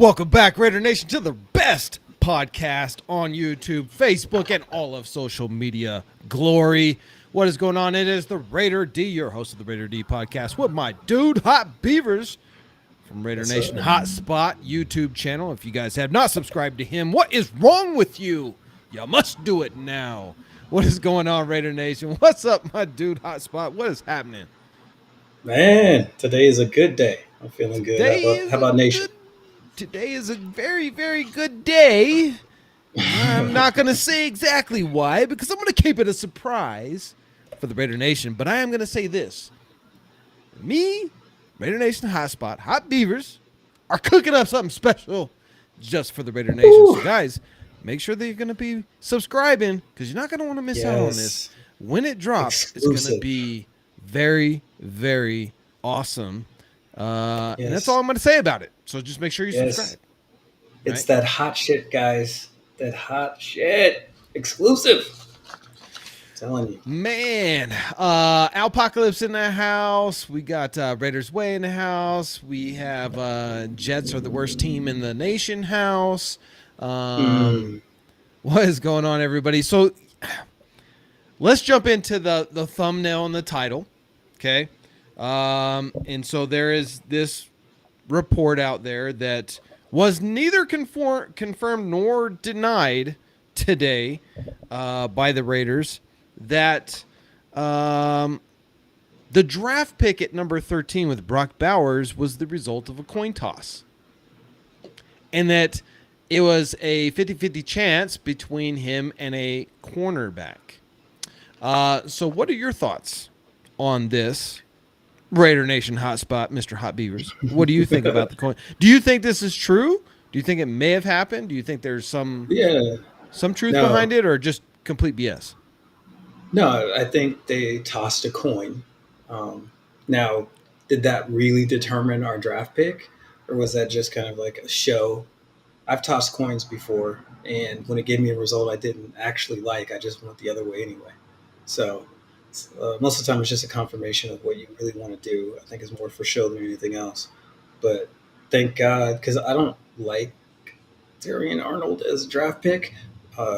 Welcome back, Raider Nation, to the best podcast on YouTube, Facebook, and all of social media glory. What is going on? It is the Raider D, your host of the Raider D podcast, with my dude, Hot Beavers, from RaiderNation Hotspot YouTube channel. If you guys have not subscribed to him, what is wrong with you? You must do it now. What is going on, Raider Nation? What's up, my dude, Hotspot? What is happening? Man, today is a good day. I'm feeling good. How about Nation? Today is a very, very good day. I'm not going to say exactly why, because I'm going to keep it a surprise for the Raider Nation. But I am going to say this. Me, Raider Nation Hotspot, Hot Beavers, are cooking up something special just for the Raider Nation. Ooh. So, guys, make sure that you're going to be subscribing, because you're not going to want to miss out on this. When it drops, Exclusive. It's going to be very, very awesome. And that's all I'm going to say about it. So just make sure you subscribe. It's that hot shit, guys. That hot shit. Exclusive. I'm telling you. Man. Alpocalypse in the house. We got Raiders Way in the house. We have Jets are the worst team in the nation house. What is going on, everybody? So let's jump into the thumbnail and the title. Okay. And so there is this report out there that was neither confirmed nor denied today by the Raiders that the draft pick at number 13 with Brock Bowers was the result of a coin toss. And that it was a 50-50 chance between him and a cornerback. So what are your thoughts on this? Raider Nation Hotspot, Mr. Hot Beavers. What do you think about the coin? Do you think this is true? Do you think it may have happened? Do you think there's some truth behind it, or just complete BS? No, I think they tossed a coin. Now, did that really determine our draft pick, or was that just kind of like a show? I've tossed coins before, and when it gave me a result I didn't actually like, I just went the other way anyway. So most of the time it's just a confirmation of what you really want to do. I think it's more for show than anything else. But thank God, because I don't like Terrion Arnold as a draft pick.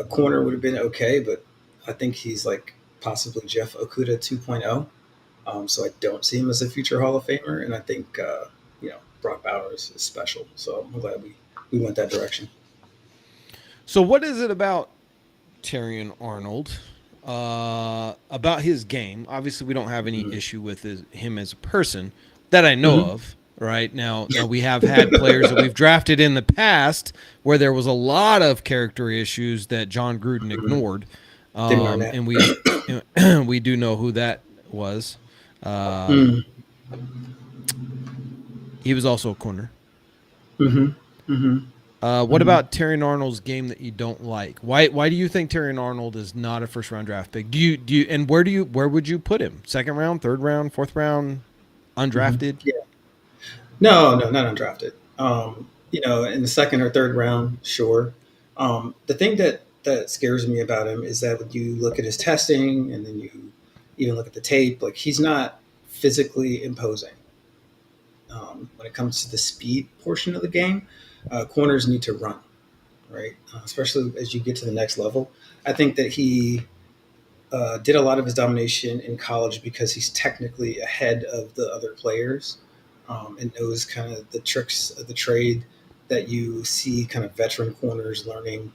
Corner would have been okay, but I think he's like possibly Jeff Okudah 2.0. So I don't see him as a future Hall of Famer. And I think, Brock Bowers is special. So I'm glad we went that direction. So what is it about Terrion Arnold? About his game? Obviously, we don't have any issue with him as a person that I know of. Right now, we have had players that we've drafted in the past where there was a lot of character issues that John Gruden ignored, and we do know who that was. He was also a corner. What about Terrion Arnold's game that you don't like? Why do you think Terrion Arnold is not a first round draft pick? Do you and where would you put him? Second round, third round, fourth round, undrafted? Yeah. No, not undrafted. In the second or third round, sure. The thing that scares me about him is that when you look at his testing and then you even look at the tape, like he's not physically imposing. When it comes to the speed portion of the game, corners need to run, right? Especially as you get to the next level. I think that he did a lot of his domination in college because he's technically ahead of the other players and knows kind of the tricks of the trade that you see kind of veteran corners learning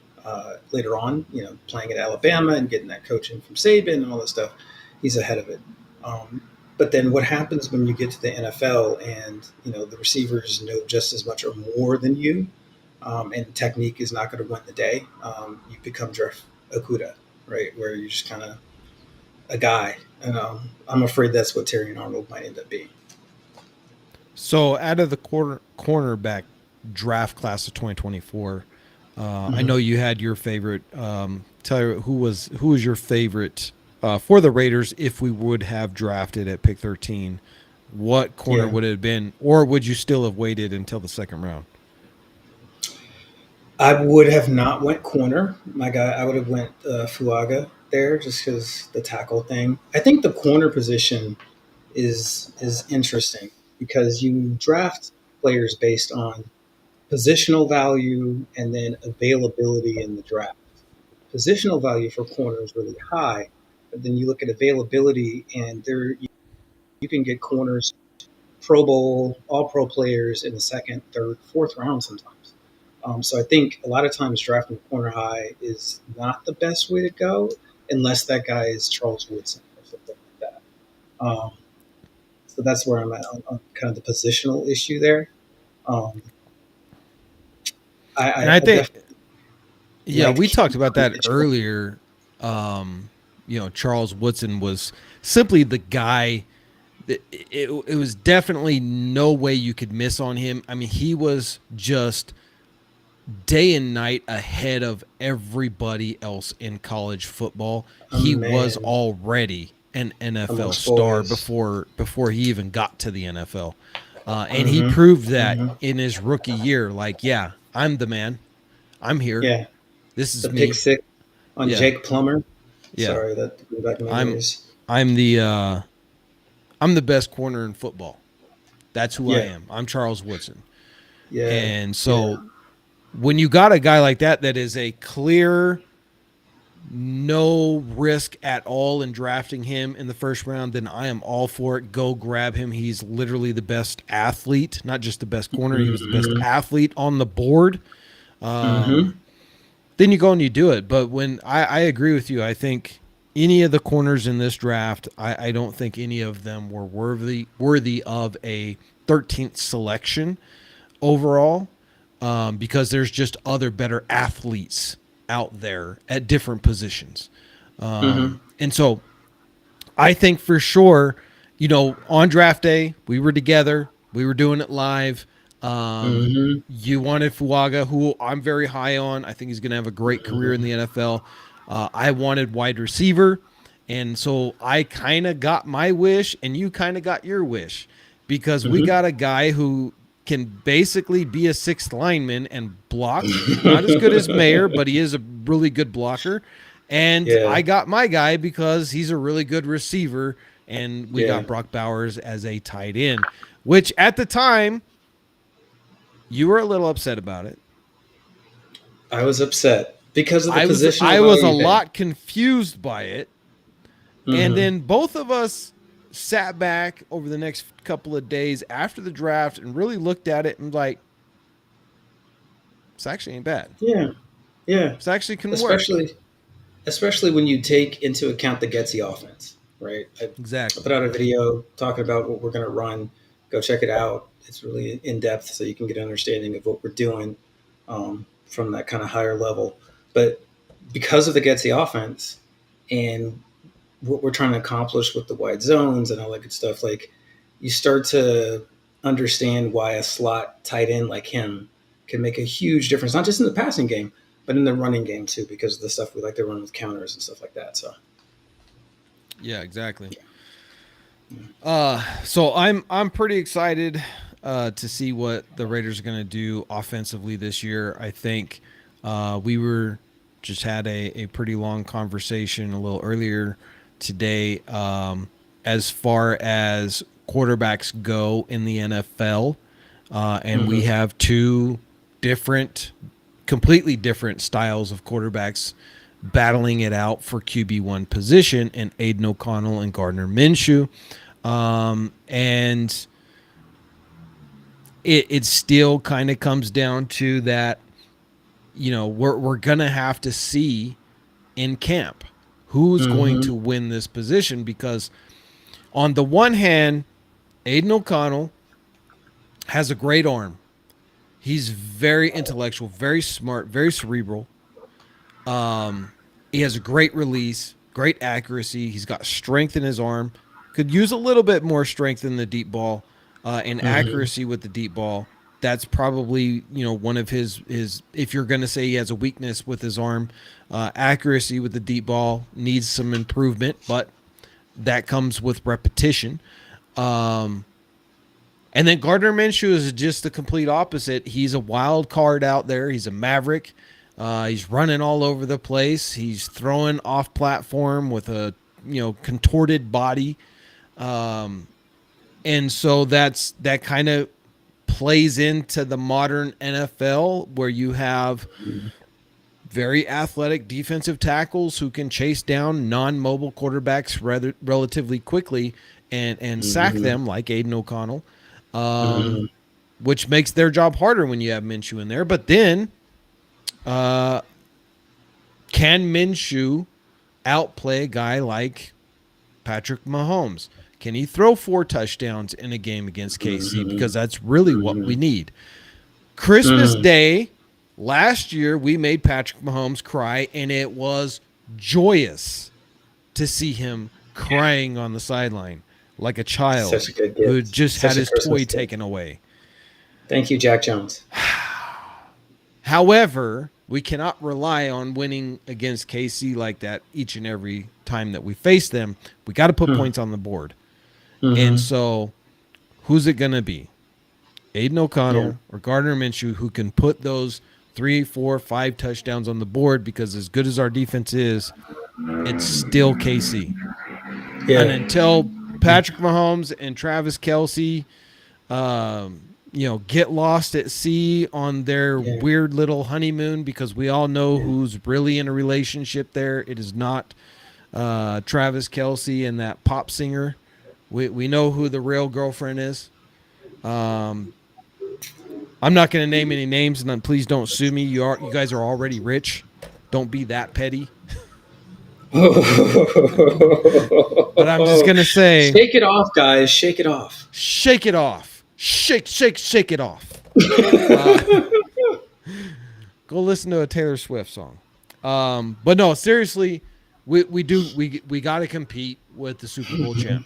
later on, playing at Alabama and getting that coaching from Saban and all that stuff. He's ahead of it. But then what happens when you get to the NFL and, the receivers know just as much or more than you, and technique is not going to win the day. You become Jeff Okudah, right, where you're just kind of a guy. And I'm afraid that's what Terrion Arnold might end up being. So out of the cornerback draft class of 2024, I know you had your favorite. Tell you who was your favorite for the Raiders if we would have drafted at pick 13. What corner would it have been, or would you still have waited until the second round? I would have not went corner. My guy, I would have went Fuaga there just because the tackle thing. I think the corner position is interesting because you draft players based on positional value and then availability in the draft. Positional value for corner is really high, but then you look at availability, and there you can get corners, Pro Bowl, All Pro players in the second, third, fourth round sometimes. So I think a lot of times drafting corner high is not the best way to go unless that guy is Charles Woodson or something like that. So that's where I'm at on kind of the positional issue there. Um, And I I think, definitely yeah, we like talked about that Mitchell. earlier. Charles Woodson was simply the guy. It was definitely no way you could miss on him. I mean, he was just day and night ahead of everybody else in college football. He was Man, already an NFL amongst star boys. before he even got to the NFL, and he Mm-hmm. proved that Mm-hmm. in his rookie year. Like, yeah, I'm the man. I'm here. Yeah, This is the pick me. six on Yeah, Jake Plummer. yeah. Sorry, that brought back I'm memories. I'm the I'm the best corner in football. That's who I Yeah, am. I'm Charles Woodson. yeah, And yeah. so when you got a guy like that is a clear no risk at all in drafting him in the first round, then I am all for it. Go grab him. He's literally the best athlete, not just the best corner. He was the best Mm-hmm. athlete on the board. Mm-hmm. Then you go and you do it. But when I agree with you, I think any of the corners in this draft, I don't think any of them were worthy of a 13th selection overall, because there's just other better athletes out there at different positions. Mm-hmm. And so I think for sure, on draft day, we were together. We were doing it live. Mm-hmm. You wanted Fuaga, who I'm very high on. I think he's going to have a great career in Mm-hmm. the NFL. I wanted wide receiver. And so I kind of got my wish, and you kind of got your wish, because we got a guy who can basically be a sixth lineman and block. Not as good as Mayer, but he is a really good blocker. And Yeah, I got my guy because he's a really good receiver, and we yeah. got Brock Bowers as a tight end, which at the time you were a little upset about it. I was upset because of the I positional was a value thing. lot confused by it, and Mm-hmm. then both of us sat back over the next couple of days after the draft and really looked at it and like, this actually ain't bad. Yeah, yeah. This actually can work. Especially, especially when you take into account the Getsy offense, right? I Exactly. put out a video talking about what we're going to run. Go check it out. It's really in depth, so you can get an understanding of what we're doing from that kind of higher level. But because of the Getsy offense and what we're trying to accomplish with the wide zones and all that good stuff, like you start to understand why a slot tight end like him can make a huge difference, not just in the passing game, but in the running game too, because of the stuff we like to run with counters and stuff like that. So, Yeah, exactly. yeah. So I'm pretty excited to see what the Raiders are going to do offensively this year. I think we were just had a pretty long conversation a little earlier today, as far as quarterbacks go in the NFL, and we Mm-hmm. have two different, completely different styles of quarterbacks battling it out for QB1 position, and Aiden O'Connell and Gardner Minshew. And it still kind of comes down to that, we're going to have to see in camp who's going Mm-hmm. to win this position, because on the one hand, Aiden O'Connell has a great arm. He's very intellectual, very smart, very cerebral. He has a great release, great accuracy. He's got strength in his arm. Could use a little bit more strength in the deep ball, and Mm-hmm. accuracy with the deep ball. That's probably one of his. If you're going to say he has a weakness with his arm, accuracy with the deep ball needs some improvement, but that comes with repetition. And then Gardner Minshew is just the complete opposite. He's a wild card out there. He's a maverick. He's running all over the place. He's throwing off platform with a contorted body, and so that kind of plays into the modern NFL where you have very athletic defensive tackles who can chase down non-mobile quarterbacks relatively quickly and sack Mm-hmm. them like Aiden O'Connell, Mm-hmm. which makes their job harder when you have Minshew in there. But then, uh, can Minshew outplay a guy like Patrick Mahomes? Can he throw 4 touchdowns in a game against KC? Because that's really what we need. Christmas Mm-hmm. Day last year, we made Patrick Mahomes cry, and it was joyous to see him crying on the sideline like a child Such a good who gift. just had Such a his toy Christmas gift. taken away. Thank you, Jack Jones. However, we cannot rely on winning against KC like that each and every time that we face them. We got to put points on the board. And Mm-hmm. so, who's it going to be? Aiden Yeah. O'Connell or Gardner Minshew, who can put those 3, 4, 5 touchdowns on the board, because as good as our defense is, it's still KC. And Yeah. until Patrick Mahomes and Travis Kelce, get lost at sea on their Yeah. weird little honeymoon, because we all know Yeah. who's really in a relationship there. It is not Travis Kelce and that pop singer. We know who the real girlfriend is. I'm not going to name any names, and then please don't sue me. You guys are already rich. Don't be that petty. But I'm just going to say, Shake it off, guys. Shake it off. shake it off. Shake it off. Go listen to a Taylor Swift song. But no, seriously, we got to compete with the Super Bowl champ.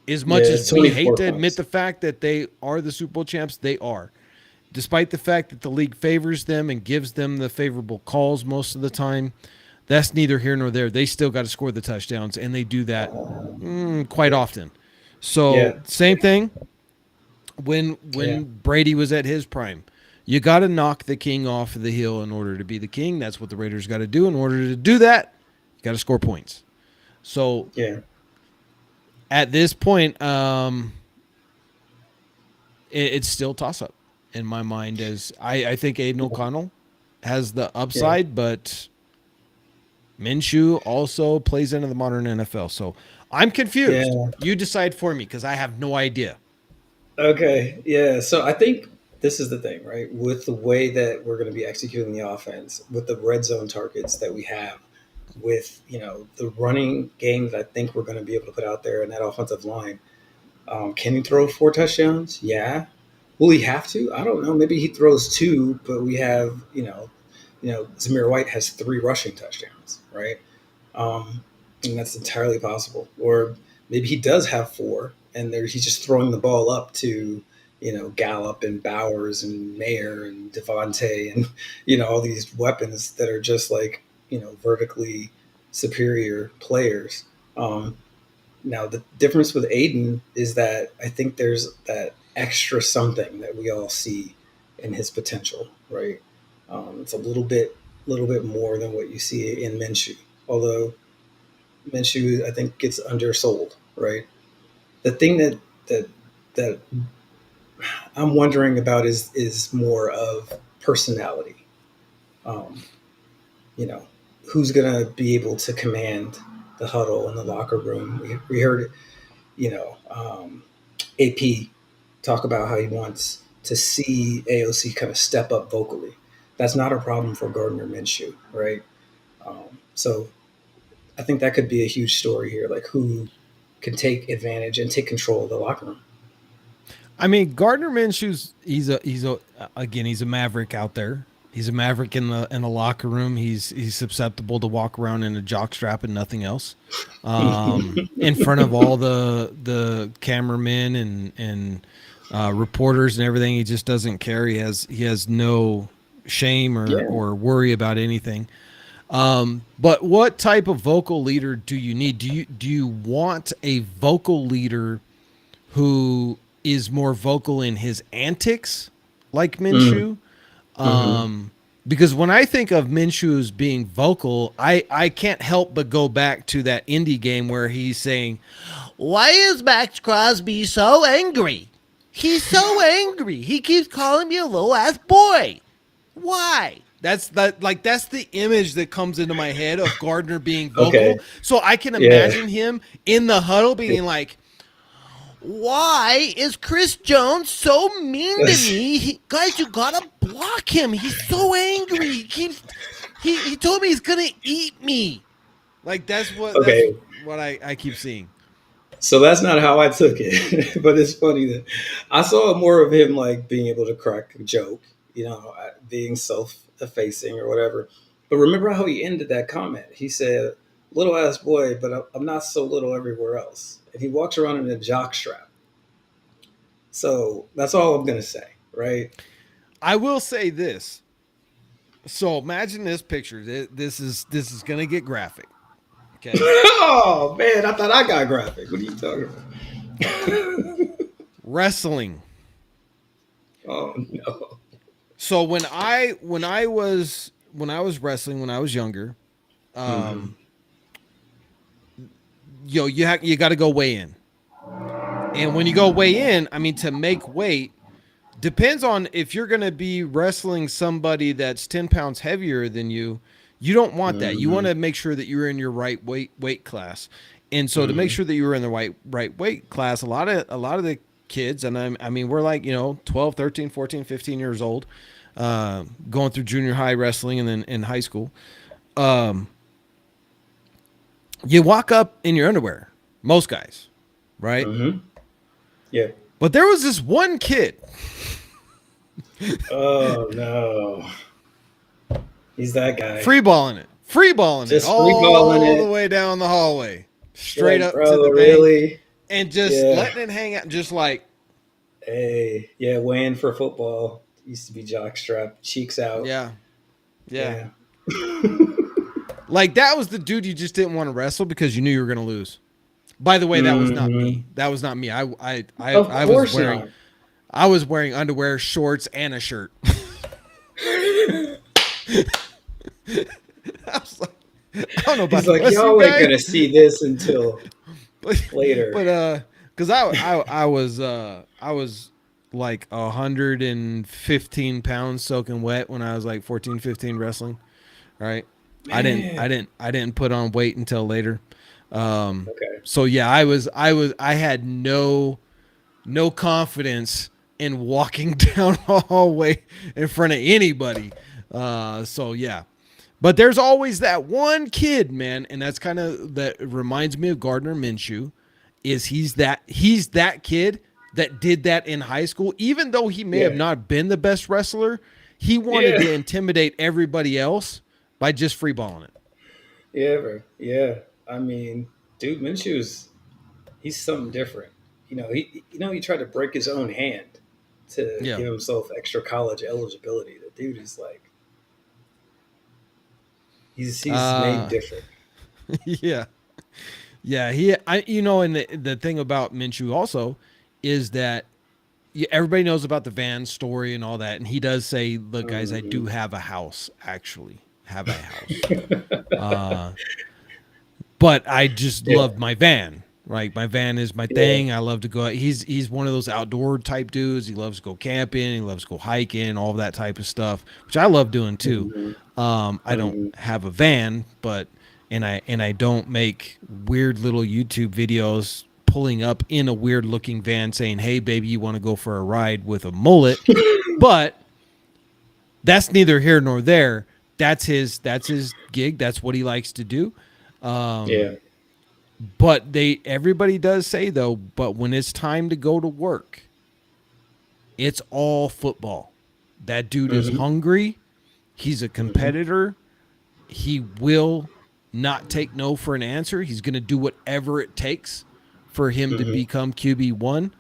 As Yeah, much as it's we hate 24 to admit points. the fact that they are the Super Bowl champs, they are. Despite the fact that the league favors them and gives them the favorable calls most of the time, that's neither here nor there. They still got to score the touchdowns, and they do that quite often. So Yeah. same thing when Yeah. Brady was at his prime. You got to knock the king off the hill in order to be the king. That's what the Raiders got to do. In order to do that, you got to score points. So Yeah. at this point, it's still toss up in my mind. As I think Aiden O'Connell has the upside, but Minshew also plays into the modern NFL. So I'm confused. Yeah. You decide for me, because I have no idea. Okay. Yeah. So I think this is the thing, right? With the way that we're going to be executing the offense, with the red zone targets that we have, with the running game that I think we're going to be able to put out there, and that offensive line, can he throw 4 touchdowns? Yeah. Will he have to? I don't know. Maybe he throws 2, but we have Zamir White has 3 rushing touchdowns, right? And that's entirely possible. Or maybe he does have 4, and he's just throwing the ball up to Gallup and Bowers and Mayer and Devontae and all these weapons that are just like vertically superior players. Now the difference with Aiden is that I think there's that extra something that we all see in his potential, right? It's a little bit more than what you see in Minshew. Although Minshew, I think, gets undersold, right? The thing that I'm wondering about is more of personality. Um, you know, who's gonna be able to command the huddle in the locker room? We heard, AP talk about how he wants to see AOC kind of step up vocally. That's not a problem for Gardner Minshew, right? So I think that could be a huge story here, like who can take advantage and take control of the locker room. I mean, Gardner Minshew's he's a maverick out there. He's a maverick in the locker room. He's susceptible to walk around in a jockstrap and nothing else, in front of all the cameramen and reporters and everything. He just doesn't care. He has no shame Yeah. or worry about anything. But what type of vocal leader do you need? Do you want a vocal leader who is more vocal in his antics, like Mm. Minshew? Hmm. Because when I think of Minshew as being vocal, I can't help but go back to that indie game where he's saying, "Why is Max Crosby so angry? He's so angry. He keeps calling me a little ass boy. Why? That's the image that comes into my head of Gardner being Okay. vocal. So I can Yeah. imagine him in the huddle being like, why is Chris Jones so mean to me? Guys, you gotta block him. He's so angry. He told me he's gonna eat me. Like that's Okay. what I keep seeing. So that's not how I took it, but it's funny that I saw more of him like being able to crack a joke, being self-effacing or whatever. But remember how he ended that comment? He said, "Little ass boy, but I'm not so little everywhere else." And he walks around in a jock strap. So that's all I'm gonna say, right? I will say this. So imagine this picture. This is gonna get graphic. Okay. Oh man, I thought I got graphic. What are you talking about? Wrestling. Oh no. So when I was wrestling when I was younger, Mm-hmm. um, you got to go weigh in, and when you go weigh in, I mean to make weight depends on if you're going to be wrestling somebody that's 10 pounds heavier than you. You don't want that. You want Mm-hmm. to make sure that you're in your right weight class, and so to make Mm-hmm. sure that you were in the right weight class, a lot of the kids, and I mean we're like 12, 13, 14, 15 years old, going through junior high wrestling and then in high school. Um, you walk up in your underwear, most guys, right? Mm-hmm. Yeah. But there was this one kid. Oh no. He's that guy. Free balling it Just free balling all the it. way down the hallway, You're straight like, up to bro, the bank, really? and just Yeah. letting it hang out, just like, Hey, yeah, weighing for football. Used to be jockstrap, cheeks out. yeah, yeah. Yeah. Like that was the dude you just didn't want to wrestle because you knew you were gonna lose. By the way, that was not Hmm. me. That was not me. Of I was course wearing not. I was wearing underwear, shorts, and a shirt. I was like, I don't know about He's the like, rest of you y'all ain't guys, gonna see this until but later. because I was like 115 pounds soaking wet when I was like 14, 15 wrestling. Right. Man. I didn't put on weight until later. Okay. So yeah, I had no confidence in walking down a hallway in front of anybody. So yeah, but there's always that one kid, man, and that's kind of that reminds me of Gardner Minshew. Is he's that kid that did that in high school, even though he may have Yeah. not been the best wrestler. He wanted Yeah. to intimidate everybody else by just freeballing it. Yeah, bro. Yeah. I mean, dude, Minshew's he's something different. He tried to break his own hand to Yeah. give himself extra college eligibility. The dude is like he's made Uh, different. yeah. Yeah, and the thing about Minshew also is that everybody knows about the van story and all that, and he does say, "Look, guys, I do Mhm. have a house. Actually, have a house, uh, but I just Yeah, love my van. Like my van is my yeah. thing. I love to go. He's one of those outdoor type dudes. He loves to go camping. He loves to go hiking, all that type of stuff, which I love doing too. Hmm. I don't Hmm. have a van, but and I don't make weird little YouTube videos pulling up in a weird looking van saying, "Hey, baby, you want to go for a ride with a mullet?" But that's neither here nor there. That's his gig. That's what he likes to do. Um, Yeah. but everybody does say though, but when it's time to go to work, it's all football. That dude is Hmm. hungry. He's a Hmm. competitor. He will not take no for an answer. He's going to do whatever it takes for him to Hmm. become QB1.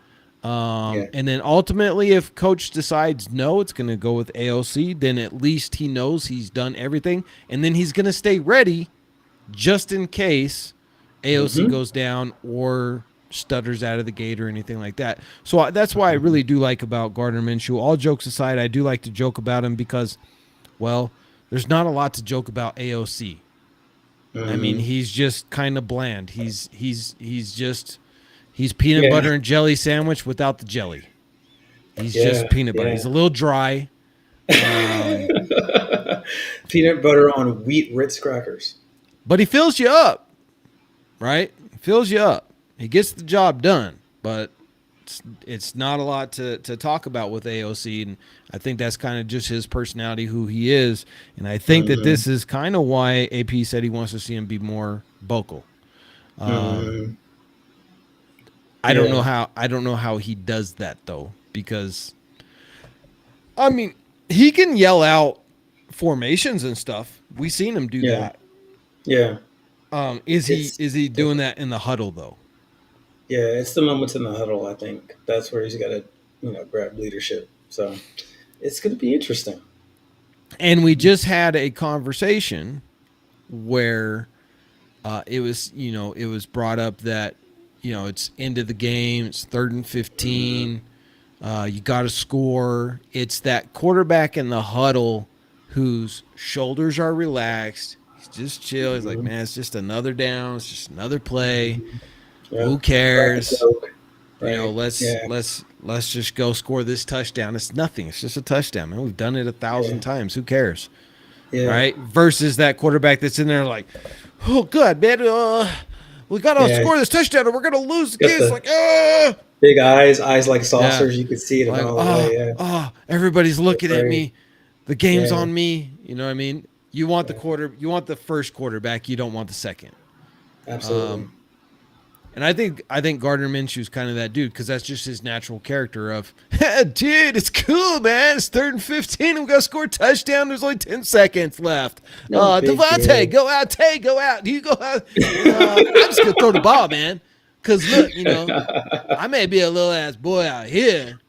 Yeah. And then ultimately, if coach decides no, it's going to go with AOC, then at least he knows he's done everything. And then he's going to stay ready just in case AOC Hmm. goes down or stutters out of the gate or anything like that. So that's why I really do like about Gardner Minshew. All jokes aside, I do like to joke about him because, well, there's not a lot to joke about AOC. I mean, Hmm. he's just kind of bland. He's peanut Yeah. butter and jelly sandwich without the jelly. He's just Yeah, peanut butter. yeah. He's a little dry. Um, Peanut butter on wheat Ritz crackers. but he fills you up, right? He fills you up. He gets the job done, but it's not a lot to talk about with AOC. And I think that's kind of just his personality, who he is. And I think that Mm-hmm. this is kind of why AP said he wants to see him be more vocal. Um, Mm-hmm. I Yeah, don't know how he does that though, because I mean, he can yell out formations and stuff. We seen him do yeah, that. yeah. It's Is he doing different. that in the huddle though? Yeah, it's the moments in the huddle. I think that's where he's got to, grab leadership. So it's going to be interesting. And we just had a conversation where it was, it was brought up that, it's end of the game, it's 3rd and 15, you got to score. It's that quarterback in the huddle whose shoulders are relaxed. He's just chill. He's like, Mm-hmm. man, it's just another down. It's just another play. Mm-hmm. Yeah, Who crack a cares? joke, right? Let's Yeah, let's just go score this touchdown. It's nothing. It's just a touchdown, man. We've done it 1,000 yeah, times. Who cares? yeah, Right? Versus that quarterback that's in there like, oh, good, man. We got to yeah. score this touchdown or we're going to lose the Got game. It's the like, ah. big eyes like Yeah. saucers. You could see it a Like, mile away. Yeah, everybody's looking at afraid. me. The game's Yeah, on me. You know what I mean? You want yeah, you want the first quarterback. You don't want the second. absolutely. Um, and I think Gardner Minshew's kind of that dude because that's just his natural character of, dude, it's cool, man. It's 3rd and 15. We got to score a touchdown. There's only 10 seconds left. No big Devontae, deal. go out. Tay, go out. You go out. I'm just gonna throw the ball, man. Cause look, I may be a little ass boy out here,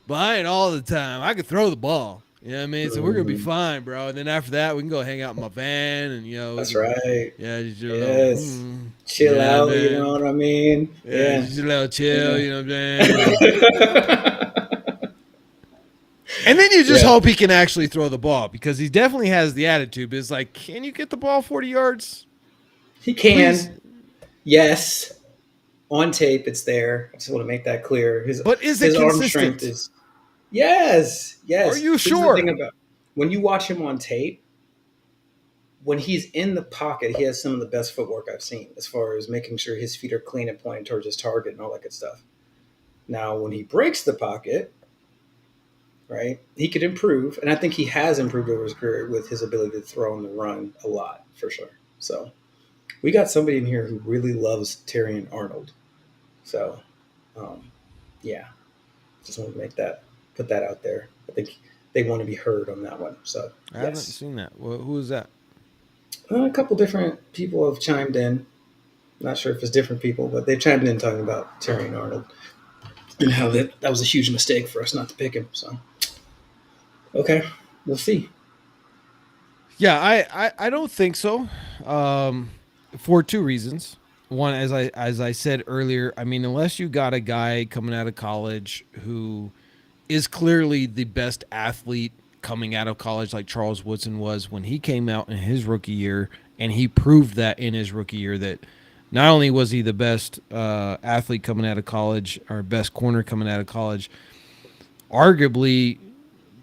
but I ain't all the time. I can throw the ball. You know what I mean? So we're gonna be Mhm. fine, bro. And then after that, we can go hang out in my van, and we That's can, right. yeah, just do a little, Yes. you Chill know what out. I You know mean? what I mean? Yeah, Yeah. just a little chill. Yeah. You know what I'm saying? And then you just Yeah. hope he can actually throw the ball because he definitely has the attitude. But it's like, can you get the ball 40 yards, He please? can. Yes. On tape, it's there. I just want to make that clear. His But is it his arm strength consistent? is yes, Are yes. you This is the thing sure? about when you watch him on tape, when he's in the pocket, he has some of the best footwork I've seen as far as making sure his feet are clean and pointing towards his target and all that good stuff. Now, when he breaks the pocket, right, he could improve, and I think he has improved over his career with his ability to throw and the run a lot for sure. So we got somebody in here who really loves Terrion Arnold. So, um, yeah, just want to put that out there. I think they want to be heard on that one. So, I haven't yes. seen that. Who is that? A couple different people have chimed in. Not sure if it's different people, but they've chimed in talking about Terrion Arnold and how that was a huge mistake for us not to pick him. So, okay, we'll see. Yeah, I don't think so. Um, for two reasons. One, as I said earlier, I mean, unless you got a guy coming out of college who is clearly the best athlete coming out of college, like Charles Woodson was when he came out in his rookie year, and he proved that in his rookie year that not only was he the best athlete coming out of college or best corner coming out of college, arguably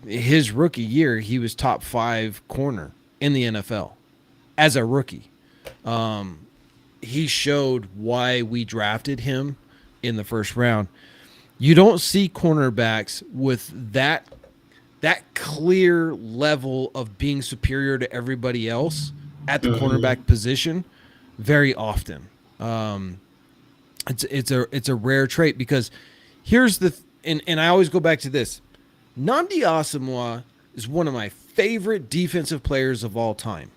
his rookie year he was top 5 corner in the NFL as a rookie. He showed why we drafted him in the first round. You don't see cornerbacks with that clear level of being superior to everybody else at the Mm-hmm. cornerback position very often. It's a rare trait because here's and I always go back to this. Nnamdi Asamoah is one of my favorite defensive players of all time.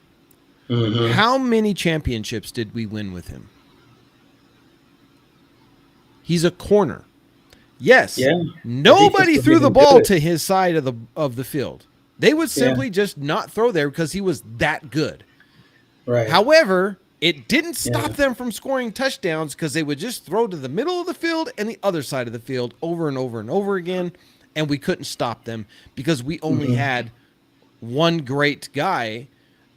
Mm-hmm. How many championships did we win with him? He's a corner. Yes, Yeah, the defense nobody was threw the getting ball good. to his side of the field. They would Yeah, simply just not throw there because he was that good. right. However, it didn't Yeah. stop them from scoring touchdowns because they would just throw to the middle of the field and the other side of the field over and over and over again, and we couldn't stop them because we only Mm-hmm. had one great guy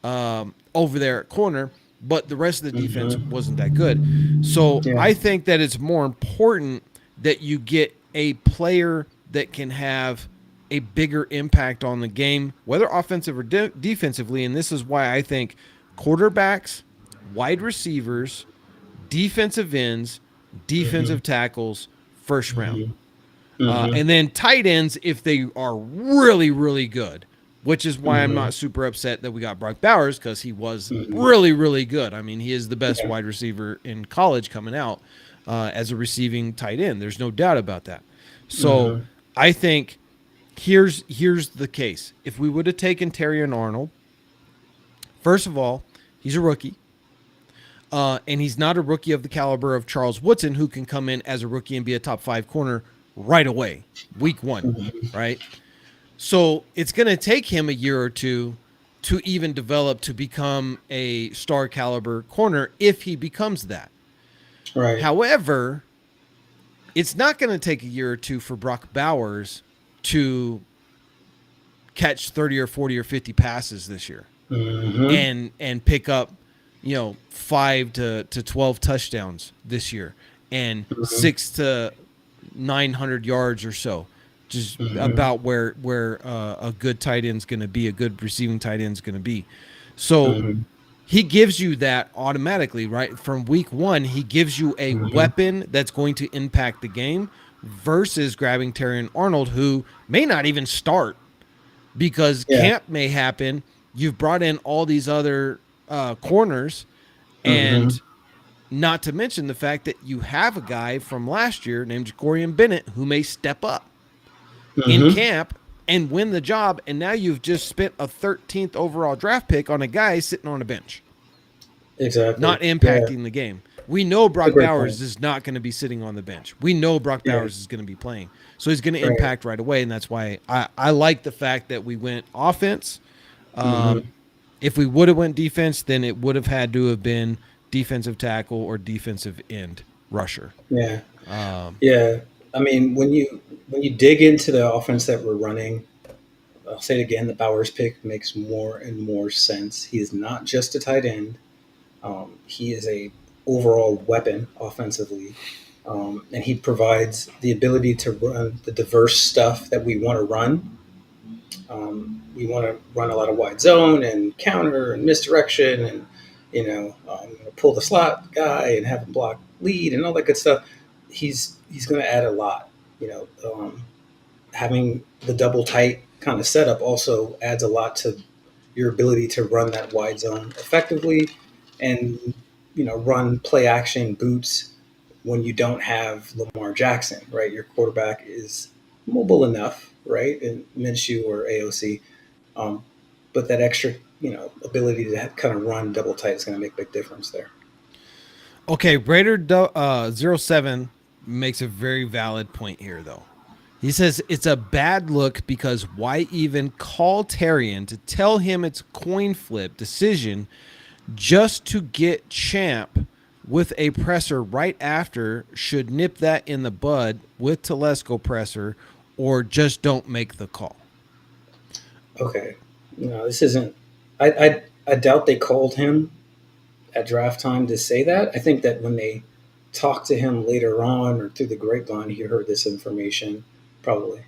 over there at corner, but the rest of the defense Mm-hmm. wasn't that good. So Yeah. I think that it's more important that you get a player that can have a bigger impact on the game, whether offensive or defensively. And this is why I think quarterbacks, wide receivers, defensive ends, Mm-hmm. defensive tackles, first round. Mm-hmm. Mm-hmm. And then tight ends if they are really, really good, which is why I'm Mm-hmm. not super upset that we got Brock Bowers because he was Mm-hmm. really, really good. I mean, he is the best Yeah. wide receiver in college coming out as a receiving tight end. There's no doubt about that. So Mm-hmm. I think here's the case. If we would have taken Terry and Arnold, first of all, he's a rookie. And he's not a rookie of the caliber of Charles Woodson, who can come in as a rookie and be a top 5 corner right away, week 1, Mm-hmm. right? So it's going to take him a year or two to even develop to become a star caliber corner if he becomes that. Right. However, it's not going to take a year or two for Brock Bowers to catch 30 or 40 or 50 passes this year Mm-hmm. and pick up 5 to 12 touchdowns this year and Mm-hmm. 6 to 900 yards or so, just Mm-hmm. about where a good tight end's going to be, a good receiving tight end's going to be. So Mm-hmm. he gives you that automatically, right? From week 1, he gives you a Mm-hmm. weapon that's going to impact the game versus grabbing Terry and Arnold, who may not even start because Yeah. camp may happen. You've brought in all these other corners, Mm-hmm. and not to mention the fact that you have a guy from last year named Jacorian Bennett who may step up in Mm-hmm. camp and win the job. And now you've just spent a 13th overall draft pick on a guy sitting on a bench, Exactly. not Yeah. impacting the game. We know It's a Brock great point. Bowers is not going to be sitting on the bench. We know Brock Yeah. Bowers is going to be playing. So he's going to Right. impact right away. And that's why I like the fact that we went offense. Mm-hmm. If we would have went defense, then it would have had to have been defensive tackle or defensive end rusher. Yeah. Um, Yeah. I mean, when you dig into the offense that we're running, I'll say it again: the Bowers pick makes more and more sense. He is not just a tight end. He is a overall weapon offensively, and he provides the ability to run the diverse stuff that we want to run. We want to run a lot of wide zone and counter and misdirection, and pull the slot guy and have him block lead and all that good stuff. He's going to add a lot. You know, having the double tight kind of setup also adds a lot to your ability to run that wide zone effectively, and run play action boots when you don't have Lamar Jackson, right? Your quarterback is mobile enough, right, in Minshew or AOC, um, but that extra ability to kind of run double tight is going to make a big difference there. okay, Raider 07 makes a very valid point here, though. He says it's a bad look because why even call Terrian to tell him it's a coin flip decision just to get Champ with a presser right after? Should nip that in the bud with Telesco presser or just don't make the call. Okay, this isn't. I doubt they called him at draft time to say that. I think that when they talked to him later on or through the grapevine, he heard this information. Probably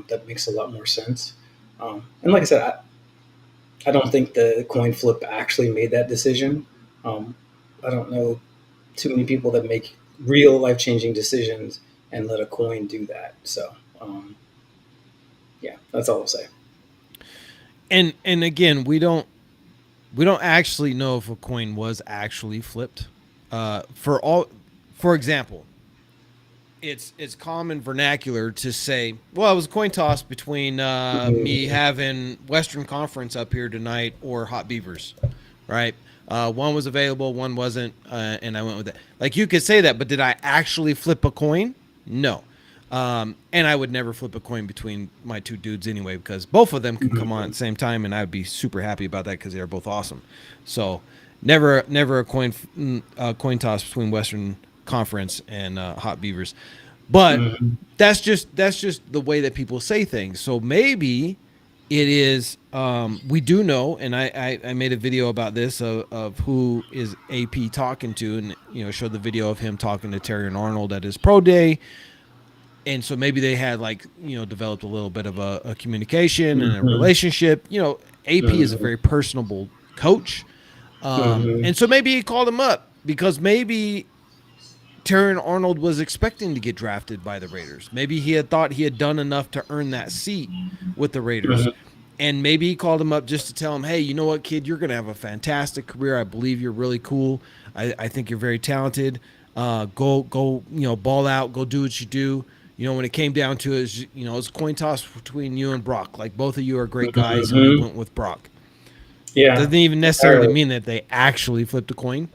that makes a lot more sense. And like I said, I don't think the coin flip actually made that decision. Um, I don't know too many people that make real life changing decisions and let a coin do that. So yeah, that's all I'll say. And again, we don't actually know if a coin was actually flipped. For example, it's common vernacular to say, well, it was a coin toss between me Mm-hmm. having Western Conference up here tonight or Hot Beavers, right? One was available, one wasn't, and I went with it. Like you could say that, but did I actually flip a coin? No. And I would never flip a coin between my two dudes anyway, because both of them can come on at the same time, and I'd be super happy about that because they're both awesome. So never a coin toss between Western Conference and Hot Beavers. But Mm-hmm. that's just the way that people say things. So maybe it is. We do know, and I made a video about this of who is AP talking to, and showed the video of him talking to Terry and Arnold at his pro day. and so maybe they had like developed a little bit of a communication and a Mm-hmm. relationship. AP is a Mm-hmm. very personable coach, Mm-hmm. and so maybe he called him up because maybe Terran Arnold was expecting to get drafted by the Raiders. Maybe he had thought he had done enough to earn that seat with the Raiders. Mm-hmm. And maybe he called him up just to tell him, hey, you know what, kid, you're going to have a fantastic career. I believe you're really cool. I think you're very talented. Go, ball out. Go do what you do. When it came down to it, it's a coin toss between you and Brock. Like, both of you are great guys, and we Mm-hmm. went with Brock. Yeah, Doesn't even necessarily entirely. mean that they actually flipped a coin.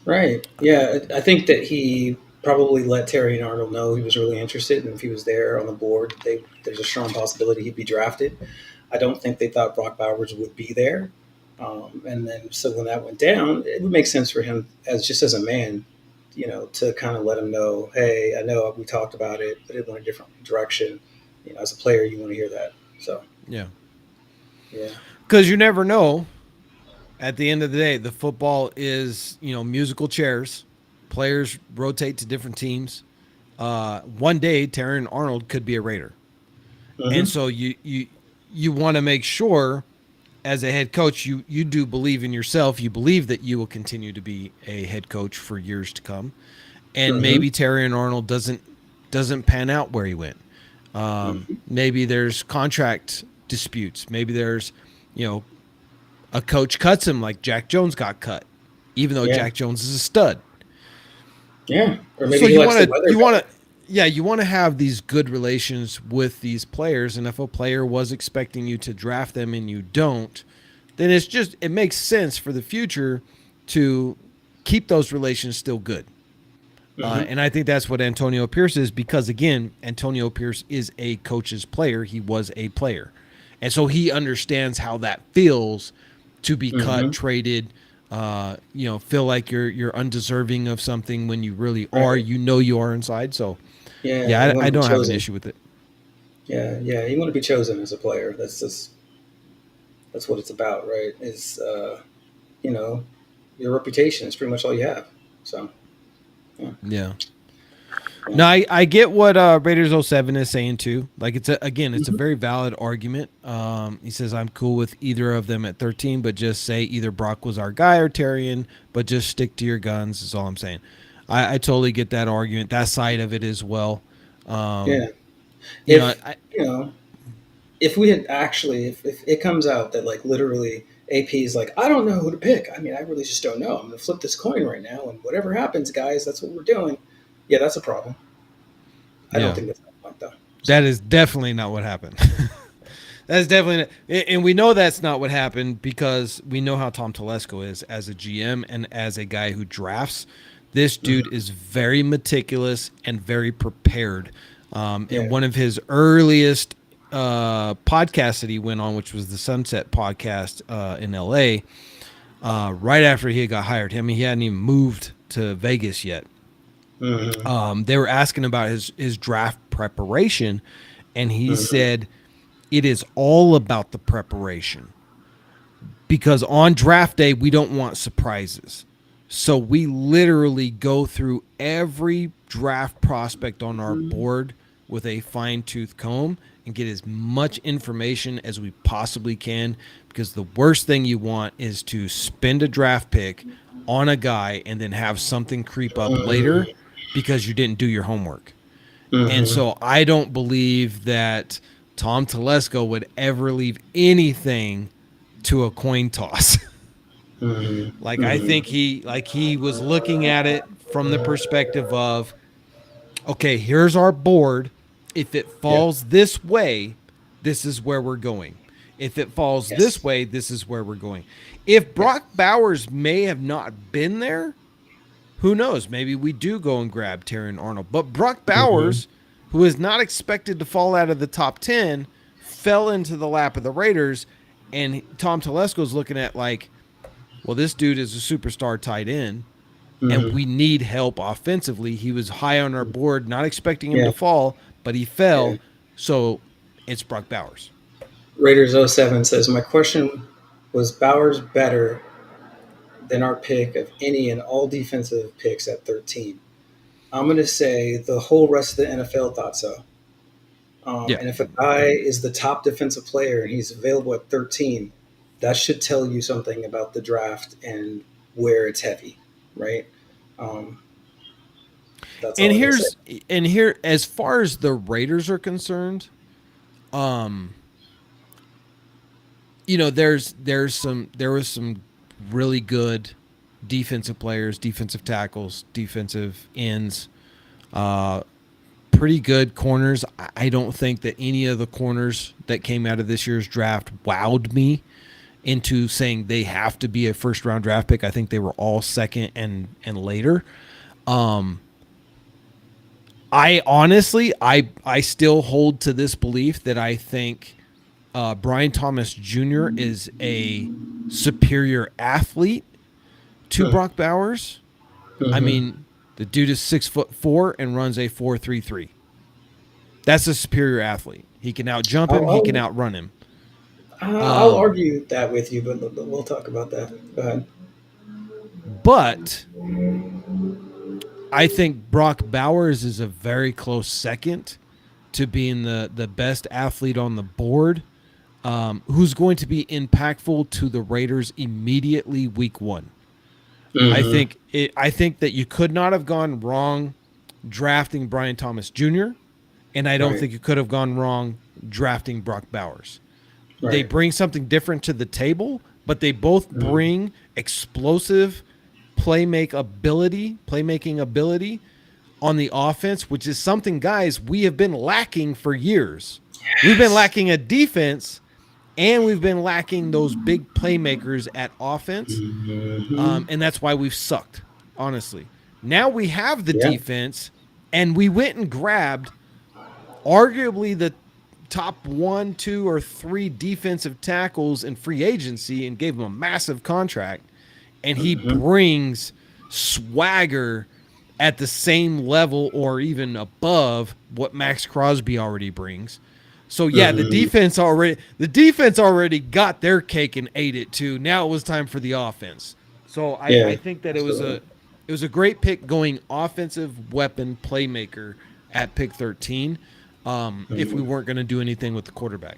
Right. Yeah, I think that he probably let Terry and Arnold know he was really interested, and if he was there on the board, there's a strong possibility he'd be drafted. I don't think they thought Brock Bowers would be there, and then so when that went down, it would make sense for him as a man, to kind of let him know, hey, I know we talked about it, but it went a different direction. As a player, you want to hear that. So Yeah. yeah. Because you never know. At the end of the day, the football is, musical chairs. Players rotate to different teams. One day, Terran Arnold could be a Raider, and Mm-hmm. so you want to make sure, as a head coach, you do believe in yourself. You believe that you will continue to be a head coach for years to come, and Mm-hmm. maybe Terran Arnold doesn't pan out where he went. Mm-hmm. Maybe there's contract disputes. Maybe there's, you know, a coach cuts him like Jack Jones got cut, even though Yeah. Jack Jones is a stud. Yeah. Or So maybe he likes the weather you want better. to yeah, you want to have these good relations with these players, and if a player was expecting you to draft them and you don't, then it makes sense for the future to keep those relations still good. Mm-hmm. And I think that's what Antonio Pierce is because, again, Antonio Pierce is a coach's player. He was a player. And so he understands how that feels to be cut, Mm-hmm. traded, feel like you're undeserving of something when you really are. Right. You are inside. So, Yeah, yeah, you want I to be don't have an chosen. issue with it. Yeah, yeah, you want to be chosen as a player. That's what it's about, right? You know, your reputation is pretty much all you have. So, yeah, Yeah. yeah. No, I get what Raiders '07 is saying too. Like it's a Mm-hmm. very valid argument. He says I'm cool with either of them at 13, but just say either Brock was our guy or Terrian, but just stick to your guns is all I'm saying. I totally get that argument, that side of it as well. Um, Yeah. you know, If you know, if we had actually, if it comes out that like literally AP is like, I don't know who to pick. I mean, I really just don't know. I'm gonna flip this coin right now, and whatever happens, guys, that's what we're doing. Yeah, that's a problem. I don't yeah, think that's the point though. that So, is definitely not what happened. That's definitely, and we know that's not what happened because we know how Tom Telesco is as a GM and as a guy who drafts. This dude mhm. is very meticulous and very prepared. And Yeah. one of his earliest podcasts that he went on, which was the Sunset podcast in LA, right after he got hired. I mean, he hadn't even moved to Vegas yet. Hmm. They were asking about his draft preparation, and he Hmm. said it is all about the preparation because on draft day we don't want surprises. So we literally go through every draft prospect on our board with a fine-tooth comb and get as much information as we possibly can because the worst thing you want is to spend a draft pick on a guy and then have something creep up later Hmm. because you didn't do your homework. And Hmm. so I don't believe that Tom Telesco would ever leave anything to a coin toss. Hmm. Like I Hmm. think he was looking at it from the perspective of, okay, here's our board. If it Yeah. falls this way, this is where we're going. If it falls this Yes. way, this is where we're going. If Yeah. Brock Bowers may have not been there, who knows? Maybe we do go and grab Terran Arnold. But Brock Hmm. Bowers, who is not expected to fall out of the top 10, fell into the lap of the Raiders. And Tom Telesco's looking at like, well, this dude is a superstar tight end, and Hmm. we need help offensively. He was high on our board, not expecting him Yeah. to fall, but he Yeah. fell. So it's Brock Bowers. Raiders '07 says, my question was Bowers better than our pick of any and all defensive picks at 13? I'm going to say the whole rest of the NFL thought so. Yeah. And if a guy is the top defensive player and he's available at 13, that should tell you something about the draft and where it's heavy, right? Um, that's And all I got to say. here's and here as far as the Raiders are concerned, um, there was some really good defensive players, defensive tackles, defensive ends, uh, pretty good corners. I don't think that any of the corners that came out of this year's draft wowed me into saying they have to be a first round draft pick. I think they were all second and later. Um, I honestly, I still hold to this belief that I think Brian Thomas Jr. is a superior athlete to Hmm. Brock Bowers. I Mm-hmm. mean, the dude is 6'4" and runs a 4.33. That's a superior athlete. He can out jump I'll, him. He can I'll, outrun him. I'll Um, argue that with you, but we'll talk about that. Go ahead. but I think Brock Bowers is a very close second to being the best athlete on the board, who's going to be impactful to the Raiders immediately week one. Mm-hmm. I think that you could not have gone wrong drafting Brian Thomas Jr., and I don't Right. think you could have gone wrong drafting Brock Bowers. They Right. bring something different to the table, but they both Mm-hmm. bring explosive playmaking ability on the offense, which is something, guys, we have been lacking for years. We've been Yes. lacking a defense, and we've been lacking those big playmakers at offense, Mm-hmm. and that's why we've sucked, honestly. Now we have the Yeah. defense, and we went and grabbed arguably the top one, two, or three defensive tackles in free agency and gave him a massive contract. And he Mm-hmm. brings swagger at the same level or even above what Max Crosby already brings. So yeah, Mm-hmm. the defense already got their cake and ate it too. Now it was time for the offense. So I Yeah. think that Absolutely. it was a great pick going offensive weapon playmaker at pick 13. If we Mm-hmm. weren't going to do anything with the quarterback.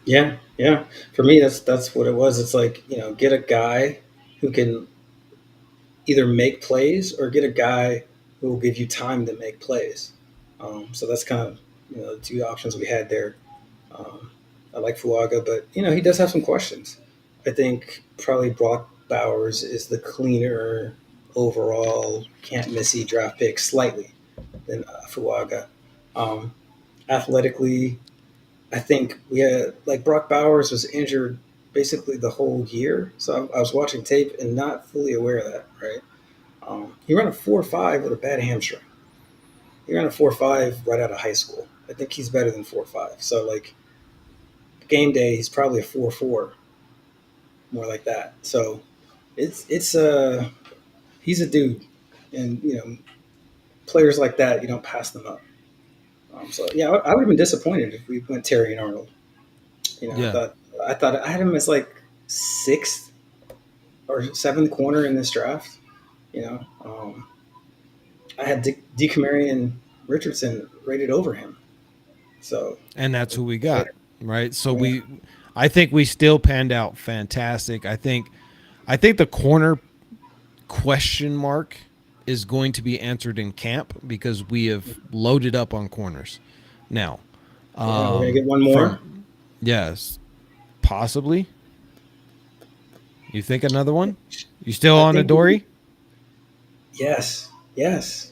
Yeah. Yeah. For me, that's what it was. It's like, get a guy who can either make plays or get a guy who will give you time to make plays. So that's kind of the two options we had there. Um, I like Fuaga, but he does have some questions. I think probably Brock Bowers is the cleaner overall, can't missy draft pick slightly than Fuaga. Um, Athletically, I think we had like Brock Bowers was injured basically the whole year, so I was watching tape and not fully aware of that. Right, he ran a 4.5 with a bad hamstring. He ran a 4.5 right out of high school. I think he's better than 4.5. So like game day, he's probably a 4.4, more like that. So it's he's a dude, and players like that you don't pass them up. So yeah, I would have been disappointed if we went Terry and Arnold. I Yeah. thought I had him as like sixth or seventh corner in this draft. I had DeCamarion Richardson rated over him. So And that's who we got, right? So yeah, I think we still panned out fantastic. I think the corner question mark is going to be answered in camp because we have loaded up on corners. Now, yeah, we're gonna get one more. from yes, possibly. You think another one? You still I on think we, Adori? yes, yes,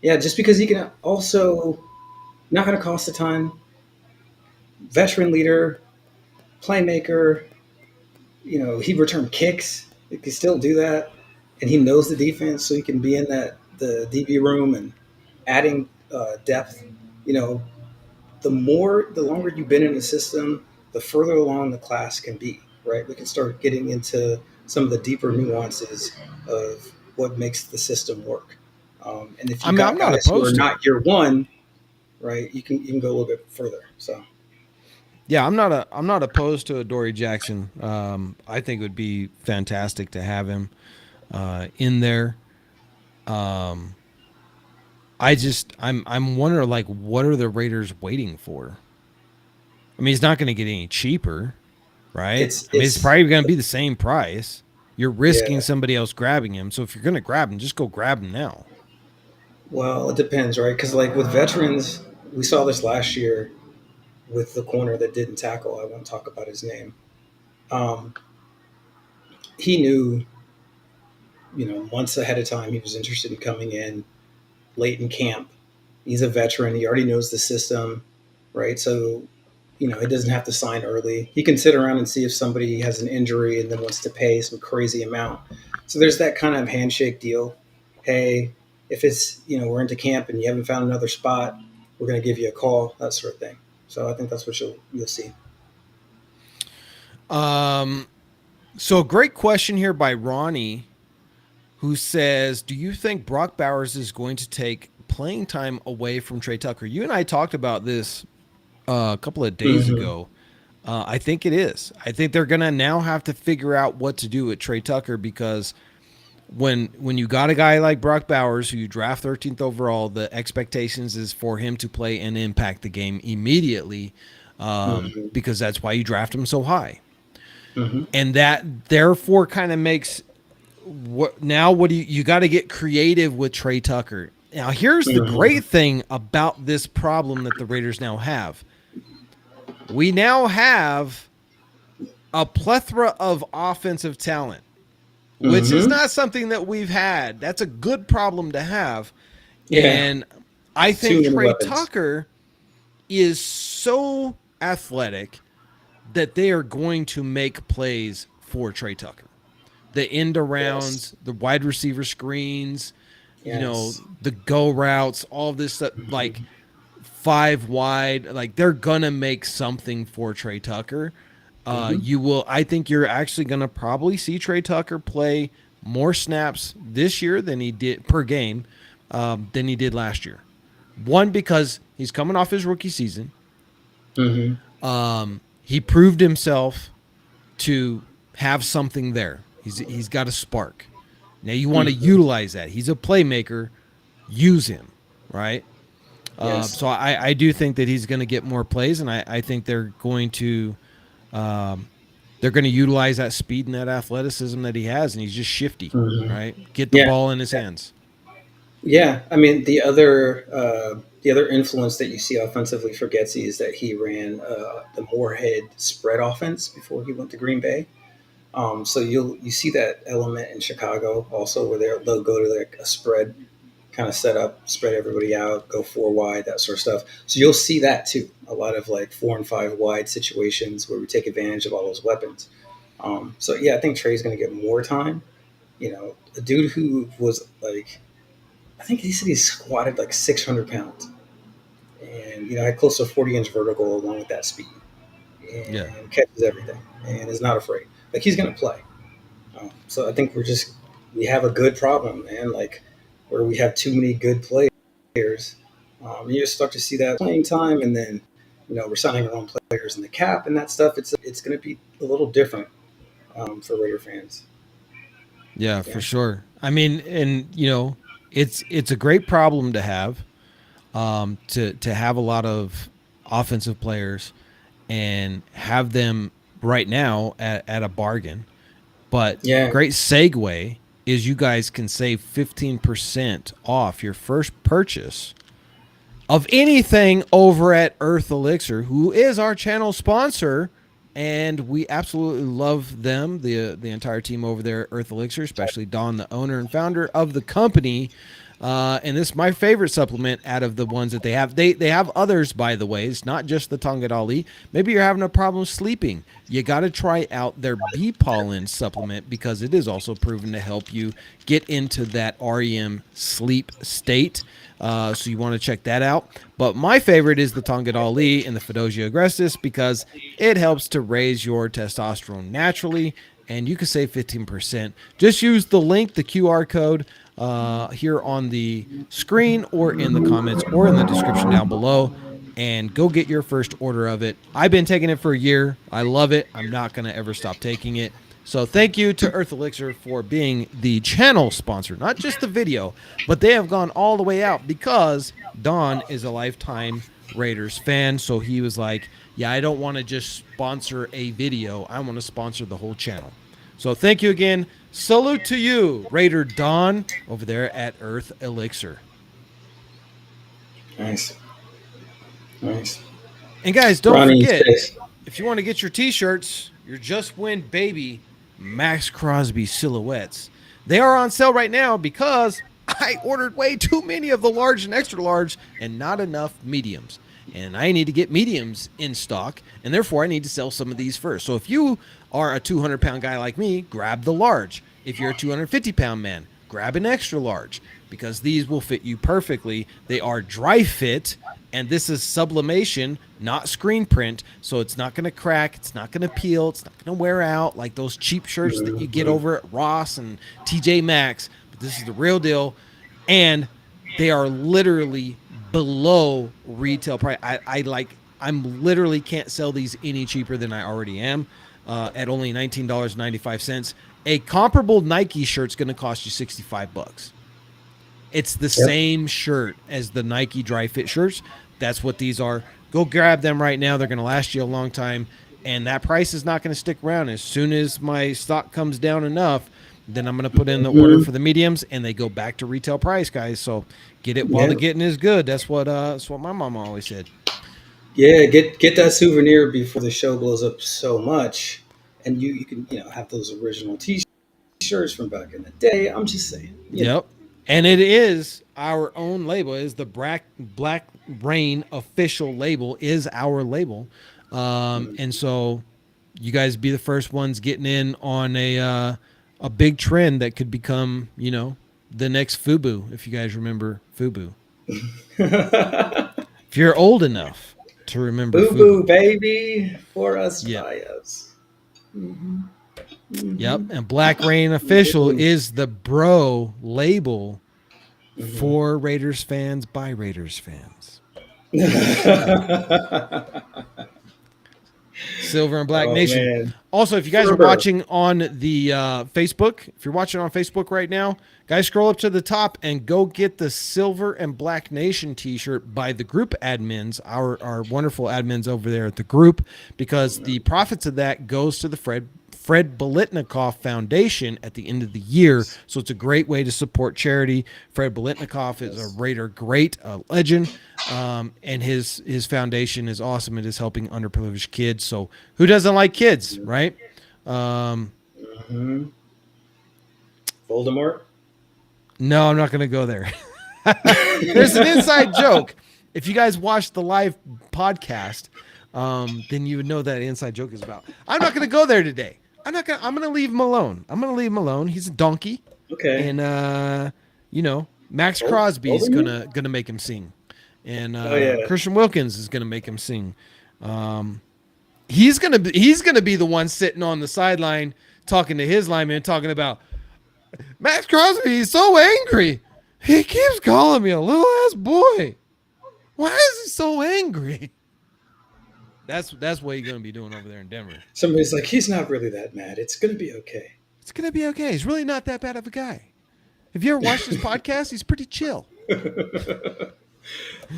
yeah. Just because he can also not going to cost a ton, veteran leader, playmaker. He returned kicks. He can still do that, and he knows the defense, so he can be in the DB room and adding depth. You know, the longer you've been in the system, the further along the class can be. Right? We can start getting into some of the deeper nuances of what makes the system work. And if I you mean, got I'm not guys who are opposed to it. not year one, right, you can go a little bit further. So Yeah, I'm not opposed to Adoree Jackson. I think it would be fantastic to have him in there. Um, I'm wondering, like, what are the Raiders waiting for? I mean, he's not going to get any cheaper, right? I mean, it's it's probably going to be the same price. You're risking yeah. somebody else grabbing him. So if you're going to grab him, just go grab him now. Well, it depends, right? Because like with veterans, we saw this last year with the corner that didn't tackle. I won't talk about his name. Um, he knew, months ahead of time he was interested in coming in late in camp. He's a veteran. He already knows the system, right? So, he doesn't have to sign early. He can sit around and see if somebody has an injury and then wants to pay some crazy amount. So there's that kind of handshake deal. Hey, if it's, we're into camp and you haven't found another spot, we're going to give you a call, that sort of thing. So I think that's what you'll see. Um, so great question here by Ronnie, who says, "Do you think Brock Bowers is going to take playing time away from Trey Tucker?" You and I talked about this a couple of days Mm-hmm. ago. I think it is. I think they're gonna now have to figure out what to do with Trey Tucker because when you got a guy like Brock Bowers who you draft 13th overall, the expectations is for him to play and impact the game immediately, Mm-hmm. because that's why you draft him so high, Mm-hmm. and that therefore kind of makes what do you got to get creative with Trey Tucker. Now here's the Mm-hmm. great thing about this problem that the Raiders now have. We now have a plethora of offensive talent, which is Mm-hmm. not something that we've had. That's a good problem to have. Yeah. And I Too think many Trey weapons. Tucker is so athletic that they are going to make plays for Trey Tucker. The end Yes. arounds, the wide receiver screens, Yes. the go routes, all this stuff, like Mm-hmm. five wide, like they're gonna make something for Trey Tucker. Mm-hmm. You will. I think you're actually gonna probably see Trey Tucker play more snaps this year than he did per game, than he did last year. One, because he's coming off his rookie season. Mm-hmm. He proved himself to have something there. He's got a spark. Now you want to Mm-hmm. utilize that. He's a playmaker. Use him, right? Yes. So I do think that he's going to get more plays, and I think um, they're going to utilize that speed and that athleticism that he has, and he's just shifty, Mm-hmm. right? Get the Yeah. ball in his hands. Yeah. I mean, the other influence that you see offensively for Getzey is that he ran the Moorhead spread offense before he went to Green Bay. So you see that element in Chicago also, where they'll go to like a spread kind of setup, spread everybody out, go four wide, that sort of stuff. So you'll see that too. A lot of like 4 and 5 wide situations where we take advantage of all those weapons. So yeah, I think Trey's going to get more time. A dude who was like, I think he said he squatted like 600 pounds, and had close to 40-inch vertical along with that speed, Yeah, and catches everything, and is not afraid. Like he's going to play. So I think we have a good problem, man. Like where we have too many good players. You just start to see that playing time, and then we're signing our own players in the cap and that stuff. It's going to be a little different for Raider fans. yeah, Yeah. for sure. I mean, and it's a great problem to have. To have a lot of offensive players and have them right now at a bargain. But Yeah. great segue is you guys can save 15% off your first purchase of anything over at Earth Elixir, who is our channel sponsor. And we absolutely love them, the entire team over there at Earth Elixir, especially Don, the owner and founder of the company. And this is my favorite supplement out of the ones that they have. They have others, by the way. It's not just the Tonga Ali. Maybe you're having a problem sleeping. You got to try out their bee pollen supplement because it is also proven to help you get into that REM sleep state. So you want to check that out. But my favorite is the Tonga Ali and the Fedosia agrestis because it helps to raise your testosterone naturally, and you can save 15%. Just use the link, the QR code here on the screen or in the comments or in the description down below, and go get your first order of it. I've been taking it for a year. I love it. I'm not going to ever stop taking it. So thank you to Earth Elixir for being the channel sponsor, not just the video, but they have gone all the way out because Don is a lifetime Raiders fan. So he was like, yeah, I don't want to just sponsor a video. I want to sponsor the whole channel. So thank you again. Salute to you, Raider Don, over there at Earth Elixir. Nice. Nice. And guys, don't Ronnie forget, says, if you want to get your t-shirts, your Just Win Baby Max Crosby silhouettes, they are on sale right now because I ordered way too many of the large and extra large and not enough mediums. And I need to get mediums in stock, and therefore I need to sell some of these first. So if you are a 200-pound guy like me, grab the large. If you're a 250-pound man, grab an extra large because these will fit you perfectly. They are dry fit, and this is sublimation, not screen print, so it's not going to crack, it's not going to peel, it's not going to wear out like those cheap shirts that you get over at Ross and TJ Maxx. But this is the real deal, and they are literally below retail price. I'm literally can't sell these any cheaper than I already am at only $19.95. A comparable Nike shirt's going to cost you $65. It's the same shirt as the Nike dry fit shirts. That's what these are. Go grab them right now. They're going to last you a long time, and that price is not going to stick around. As soon as my stock comes down enough, then I'm going to put in the order for the mediums, and they go back to retail price, guys. So get it while the getting is good. That's what my mama always said. yeah, get that souvenir before the show blows up so much, and you can have those original T-shirts from back in the day. I'm just saying. Yep. And it is our own label. It is the Black Rain official label is our label. And so you guys be the first ones getting in on a big trend that could become, the next FUBU, if you guys remember FUBU. If you're old enough to remember Boo Boo, baby, for us, by us. Mm-hmm. Yep, and Black Rain Official is the bro label for Raiders fans by Raiders fans. Silver and Black Nation. Man. Also, if you guys are watching on the Facebook, if you're watching on Facebook right now, guys, scroll up to the top and go get the Silver and Black Nation t-shirt by the group admins, our wonderful admins over there at the group, because the profits of that goes to the Fred Bolitnikoff Foundation at the end of the year. So it's a great way to support charity. Fred Bolitnikoff is a Raider great, a legend, and his foundation is awesome. It is helping underprivileged kids. So who doesn't like kids, right? Voldemort? No, I'm not going to go there. There's an inside joke. If you guys watch the live podcast, then you would know that inside joke is about. I'm not going to go there today. I'm going to leave him alone. He's a donkey. Okay. And Max Crosby is going to make him sing. And Christian Wilkins is going to make him sing. He's going to be the one sitting on the sideline talking to his lineman, talking about Max Crosby. He's so angry. He keeps calling me a little ass boy. Why is he so angry? That's what you're going to be doing over there in Denver. Somebody's like, he's not really that mad. It's going to be okay. It's going to be okay. He's really not that bad of a guy. Have you ever watched his podcast? He's pretty chill.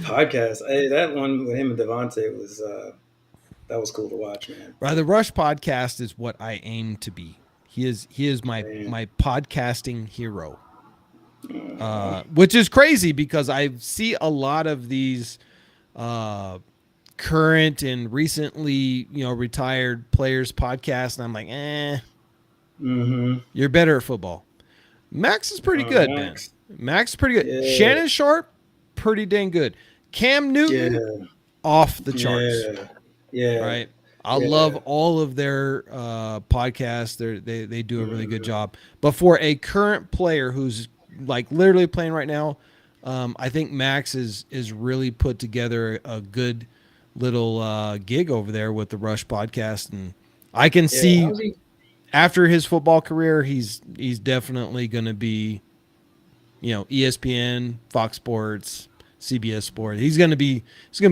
Podcast. Hey, that one with him and Devontae was that was cool to watch, man. Right, the Rush podcast is what I aim to be. He is my podcasting hero. Which is crazy because I see a lot of these current and recently, retired players podcasts, and I'm like, you're better at football. Max is pretty good, man. Max is pretty good. Yeah. Shannon Sharp, pretty dang good. Cam Newton, off the charts. Yeah. Right. I love all of their podcasts. They do a really good job. But for a current player who's like literally playing right now, I think Max is really put together a good little gig over there with the Rush podcast, and I can see after his football career, he's definitely going to be, ESPN, Fox Sports, CBS Sports. He's going to be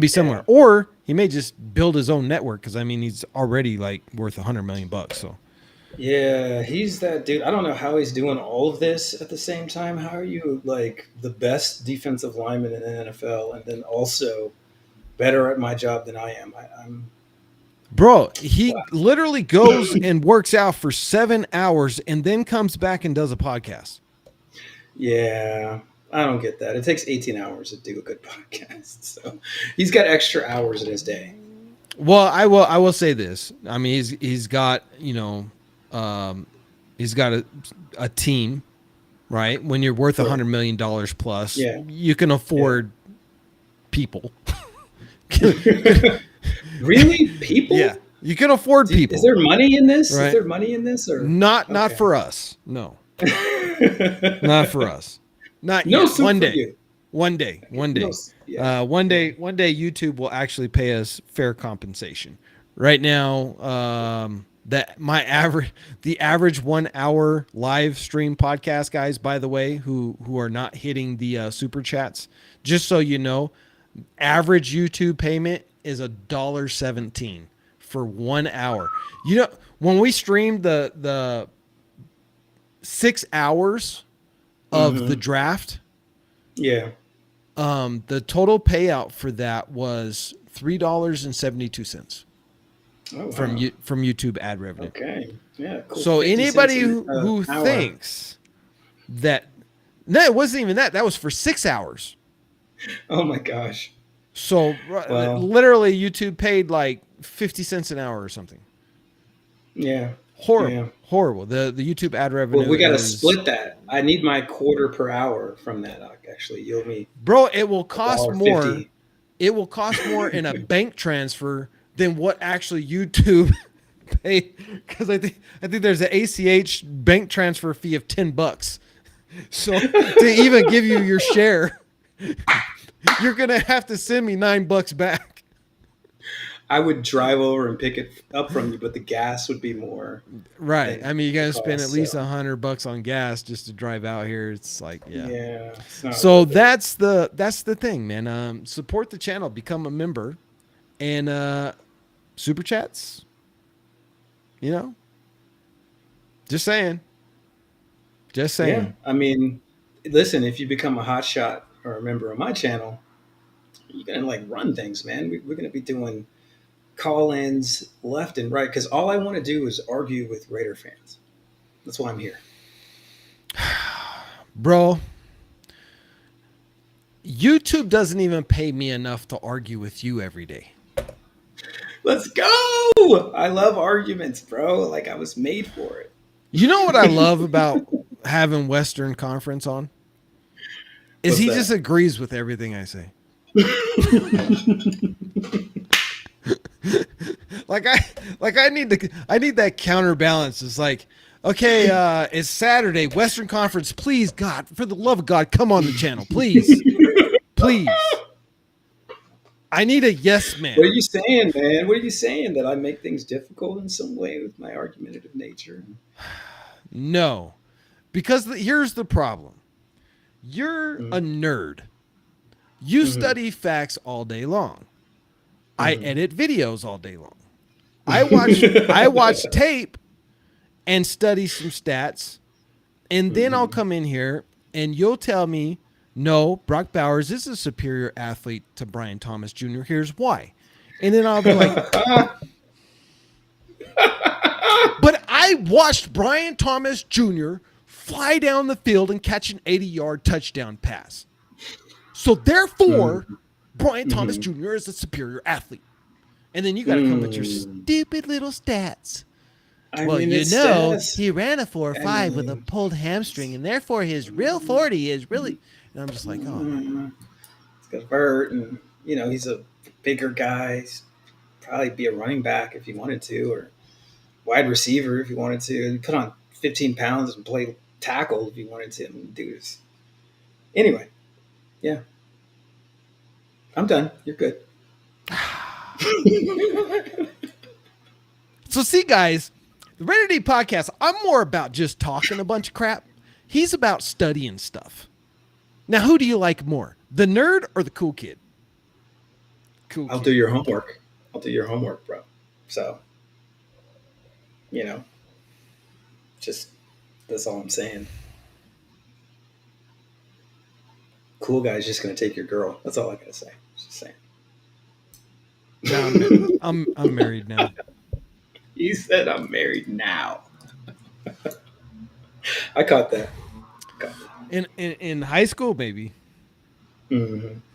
somewhere, or he may just build his own network because he's already like worth $100 million. So Yeah, he's that dude. I don't know how he's doing all of this at the same time. How are you like the best defensive lineman in the NFL and then also better at my job than I am? I'm Bro, wow. he literally goes and works out for 7 hours and then comes back and does a podcast. Yeah, I don't get that. It takes 18 hours to do a good podcast. So he's got extra hours in his day. Well, I will say this. I mean, he's got, um, he's got a team, right? When you're worth Correct. $100 million plus, Yeah. you can Yeah. afford people. Really? Yeah, People? you can afford Is people, there money in this? Is right? there money in this or Not okay. for us. No, not for us. Not No yet. soup One for day. you. One day. One No, day. yeah, One yeah. day. One day. YouTube will actually pay us fair compensation. Right now, that the average 1 hour live stream podcast guys, by the way, who are not hitting the super chats, just so you know, average YouTube payment is $1.17 for 1 hour. You know, when we streamed the 6 hours of the Hmm. draft, Yeah. the total payout for that was $3.72 Oh from wow. from YouTube ad revenue. Okay. Yeah. Cool. So 50 cents anybody an who hour. thinks that no, it wasn't even that. That was for 6 hours. Oh my gosh. So Well. literally, YouTube paid like 50 cents an hour or something. Yeah. Yeah. Horrible, horrible. The YouTube ad Well, revenue we got to is, split that. I need my quarter per hour from that. Actually, you owe me bro. It will a cost dollar more. 50. It will cost more in a bank transfer than what actually YouTube pay, because I think there's an ACH bank transfer fee of $10. So to even give you your share, you're gonna have to send me $9 back. I would drive over and pick it up from you, but the gas would be more Right. I than mean, you the gotta spend at cost. least So $100 on gas just to drive out here. It's like, yeah. yeah, it's not So worth it. that's the thing, man. Support the channel, become a member, and super chats. You know, just saying, just Yeah, saying. I mean, listen, if you become a hot shot or a member of my channel, you're gonna like run things, man. We're gonna be doing call-ins left and right because all I want to do is argue with Raider fans. That's why I'm here. Bro, YouTube doesn't even pay me enough to argue with you every day. Let's go! I love arguments, bro. Like I was made for You know what I it. love about having Western Conference on? Is What's he just that? agrees with everything I say. like I I need that counterbalance. It's like, okay, it's Saturday, Western Conference. Please, God, for the love of God, come on the channel, please, please. I need a yes What are man. you saying, man? What are you saying? That I make things difficult in some way with my argumentative nature? No, because here's the problem. You're a Mm-hmm. nerd. You Mm-hmm. study facts all day long. I Mm-hmm. edit videos all day long. I watch tape and study some stats, and then I'll Mm-hmm. come in here and you'll tell me, no, Brock Bowers is a superior athlete to Brian Thomas Jr. Here's why. And then I'll be like, but I watched Brian Thomas Jr. fly down the field and catch an 80-yard touchdown pass. So therefore, Brian Thomas Mm-hmm. Jr. is a superior athlete. And then you got to come with your Mm. stupid little stats. I Well, mean, it says. he ran a 4 or I 5 with a mean, pulled hamstring, and therefore his real 40 is really. And I'm just like, oh my. mm, it's got Bert, and he's a bigger guy. He's probably be a running back if he wanted to, or wide receiver if he wanted to. Put on 15 pounds and play tackle if he wanted to. And do this. Anyway, yeah, I'm done. You're good. So, see, guys, the Ready to Eat podcast, I'm more about just talking a bunch of crap. He's about studying stuff. Now, who do you like more, the nerd or the cool kid? Cool I'll do kid. your homework. I'll do your homework, bro. So, you know, Just that's all I'm saying. Cool guy's just gonna take your girl. That's all I gotta say. Just saying. No, I'm married now. You said I'm married now. I caught that. Caught that. In high school, maybe,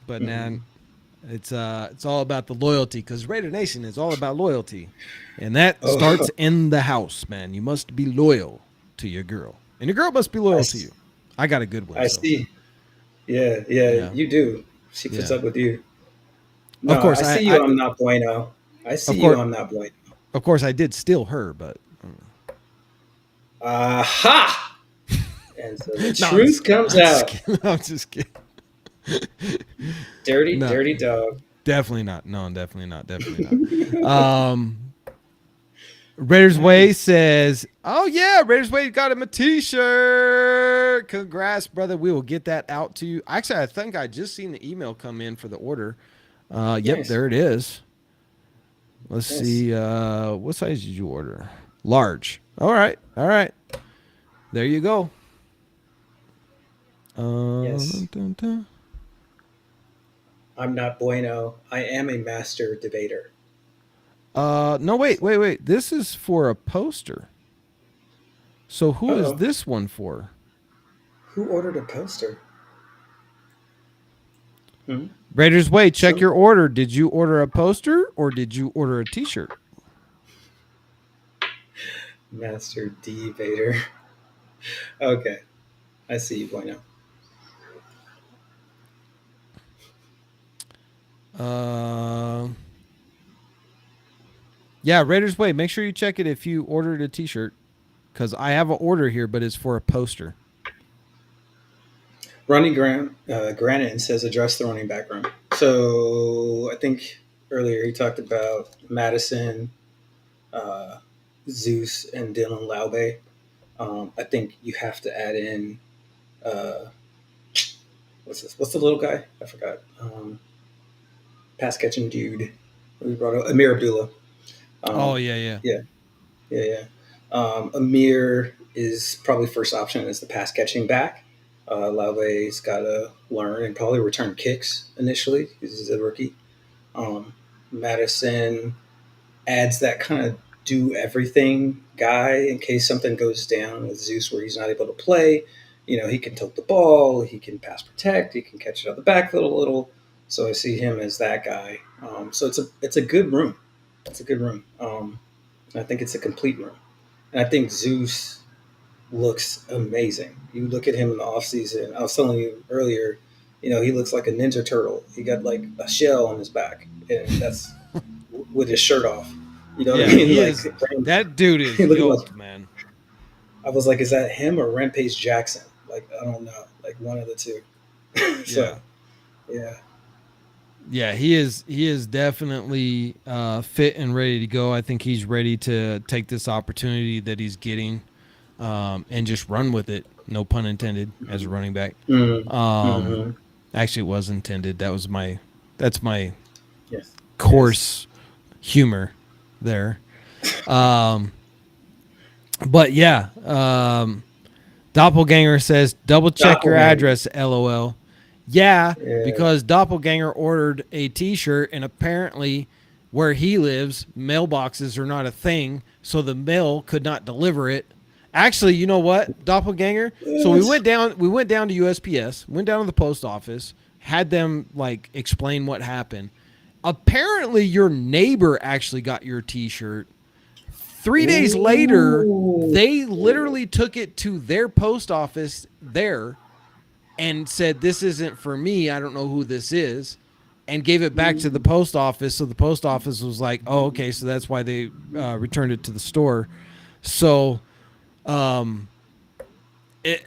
but Mm-hmm. now it's all about the loyalty because Raider Nation is all about loyalty, and that Oh, starts in the house, man. You must be loyal to your girl, and your girl must be I, loyal to s- you. I got a good one, I so see. Yeah, yeah, yeah, you do. She puts yeah. up with you. Of No, course, I see you. I'm not bueno. I see of you. course, I'm not bueno. I did steal her, but Aha! And so the no, I'm just truth kidding. comes I'm just out. kidding. I'm just kidding. Dirty, No, dirty dog. definitely not. No, definitely not. Definitely not. Raiders Way says, "Oh yeah, Raiders Way got him a T-shirt. Congrats, brother. We will get that out to you. Actually, I think I just seen the email come in for the order. Yep, Nice, there it is. Let's nice. see. What size did you order? Large. All right, all right. There you go. Yes, Dun, dun. I'm not bueno. I am a master debater. No, wait. This is for a poster. So Uh who is oh. this one for? Who ordered a poster? Hmm? Raiders Way, check Some your order. Did you order a poster or did you order a T-shirt? master debater. Okay, I see you, bueno. Uh, yeah, Raiders Way. Make sure you check it if you ordered a T-shirt, because I have an order here, but it's for a poster. Ronnie Granite says address the running back room. So I think earlier he talked about Madison, uh, Zeus, and Dylan Laube. I think you have to add in uh, what's this? What's the little guy? I forgot. Pass catching dude. We brought up Amir Abdullah. Oh Um, yeah, yeah, yeah, yeah. Amir is probably first option as the pass catching back. Lauve's got to learn and probably return kicks initially because he's a rookie. Madison adds that kind of do everything guy in case something goes down with Zeus where he's not able to play. You know, he can tilt the ball, he can pass protect, he can catch it out of the backfield a little. So I see him as that guy. So it's a good room. It's a good room. I think it's a complete room. And I think Zeus looks amazing. You look at him in the off season. I was telling you earlier, you know, he looks like a ninja turtle. He got like a shell on his back, and that's with his shirt off. You know what I yeah. mean? He Like is. That dude is looking like yoked, man. I was like, is that him or Rampage Jackson? Like I don't know, like one of the two. Yeah, So yeah, yeah. He is. He is definitely fit and ready to go. I think he's ready to take this opportunity that he's getting, and just run with it. No pun intended. As a running back. Um, mm-hmm. Actually, it was intended. That's my Yes, yes. coarse humor there. Um, but yeah, Doppelganger says double check your Doppelganger. address. LOL. Yeah, Yeah. because Doppelganger ordered a T-shirt, and apparently, where he lives, mailboxes are not a thing, so the mail could not deliver it. Actually, you know what, Doppelganger? So we Yes. went down. We went down to USPS. Went down to the post office. Had them like explain what happened. Apparently, your neighbor actually got your T-shirt. 3 days later, Ooh. they literally took it to their post office there and said, "This isn't for me. I don't know who this is," and gave it back to the post office. So the post office was like, "Oh, okay, so that's why they returned it to the store." So, um, it,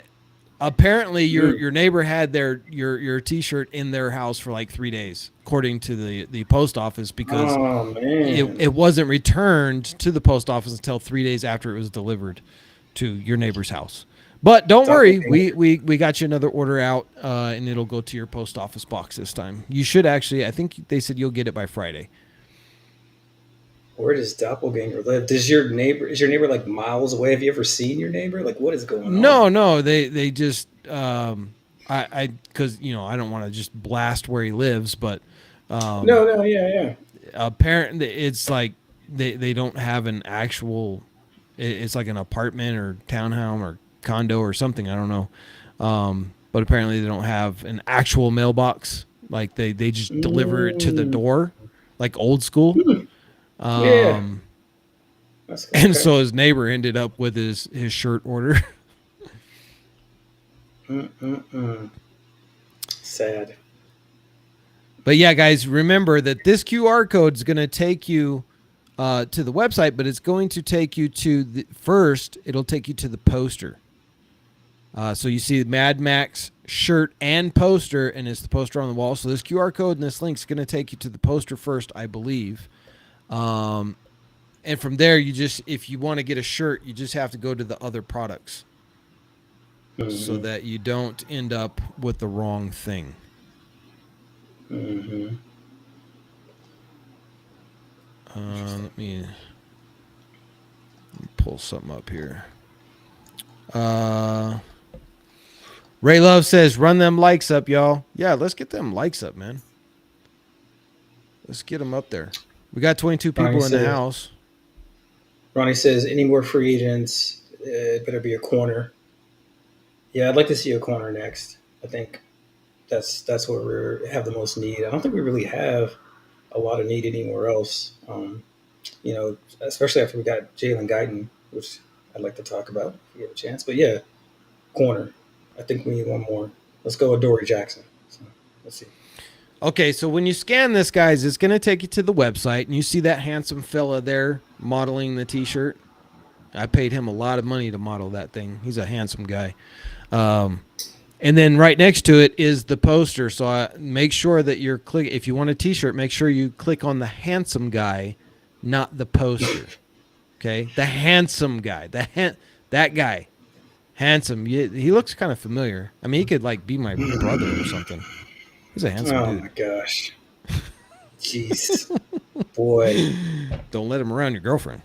apparently Mm. your neighbor had your T-shirt in their house for like 3 days, according to the post office, because Oh man. it wasn't returned to the post office until 3 days after it was delivered to your neighbor's house. But don't worry, Doppelganger. we got you another order out, and it'll go to your post office box this time. You should actually, I think they said you'll get it by Friday. Where does Doppelganger live? Is your neighbor like miles away? Have you ever seen your neighbor? Like, what is going on? No, they just I because I don't want to just blast where he lives, but No, no, yeah, yeah. apparently it's like they don't have an actual. It's like an apartment or townhome or condo or something. I don't know, but apparently they don't have an actual mailbox. Like they just deliver it to the Mm, door, like old school. hmm, yeah, Um, that's and okay. so his neighbor ended up with his shirt order. Mm-mm-mm. Sad. But yeah, guys, remember that this QR code is going to take you to the website, but it's going to take you to first. It'll take you to the poster. So you see Mad Max shirt and poster, and it's the poster on the wall. So this QR code and this link is going to take you to the poster first, I believe. And from there, if you want to get a shirt, you just have to go to the other products so Mm-hmm. that you don't end up with the wrong thing. Mm-hmm. Let me pull something up here. Ray Love says, "Run them likes up, y'all." Yeah, let's get them likes up, man. Let's get them up there. We got 22 Ronnie people in the says, house. Ronnie says, any more free agents? It better be a corner. Yeah, I'd like to see a corner next. I think that's where we have the most need. I don't think we really have a lot of need anywhere else. Especially after we got Jalen Guyton, which I'd like to talk about if we get a chance. But yeah, corner. I think we need one more. Let's go with Dory Jackson. So, let's see. Okay, so when you scan this, guys, it's going to take you to the website, and you see that handsome fella there modeling the T-shirt. I paid him a lot of money to model that thing. He's a handsome guy. And then right next to it is the poster. So make sure that you're if you want a T-shirt, make sure you click on the handsome guy, not the poster. Okay, the handsome guy, that guy, handsome. He looks kind of familiar. I mean, he could like be my brother or something. He's a handsome Oh dude. my gosh. Jeez. Boy. Don't let him around your girlfriend.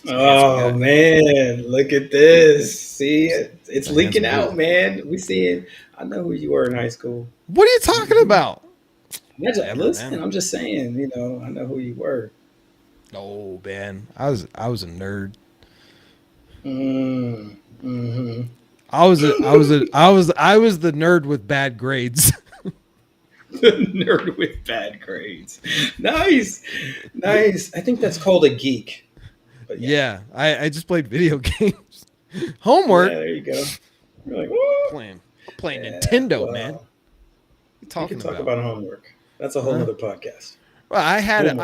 He's a handsome Oh guy. man, look at this. See, it's He's a leaking handsome out, dude. man. We see it. I know who you were in high school. What are you talking about? Whatever, Listen, man. I'm just saying, I know who you were. Oh man, I was a nerd. Mm-hmm. I was the nerd with bad grades. Nerd with bad grades. Nice. Nice. I think that's called a geek. But yeah. Yeah, I just played video games. Yeah, Homework. there you go. You're like, what? Playing Yeah, Nintendo, man. What well, are you we can talking talk about? about homework. That's a whole Huh? nother podcast. Well, Homework.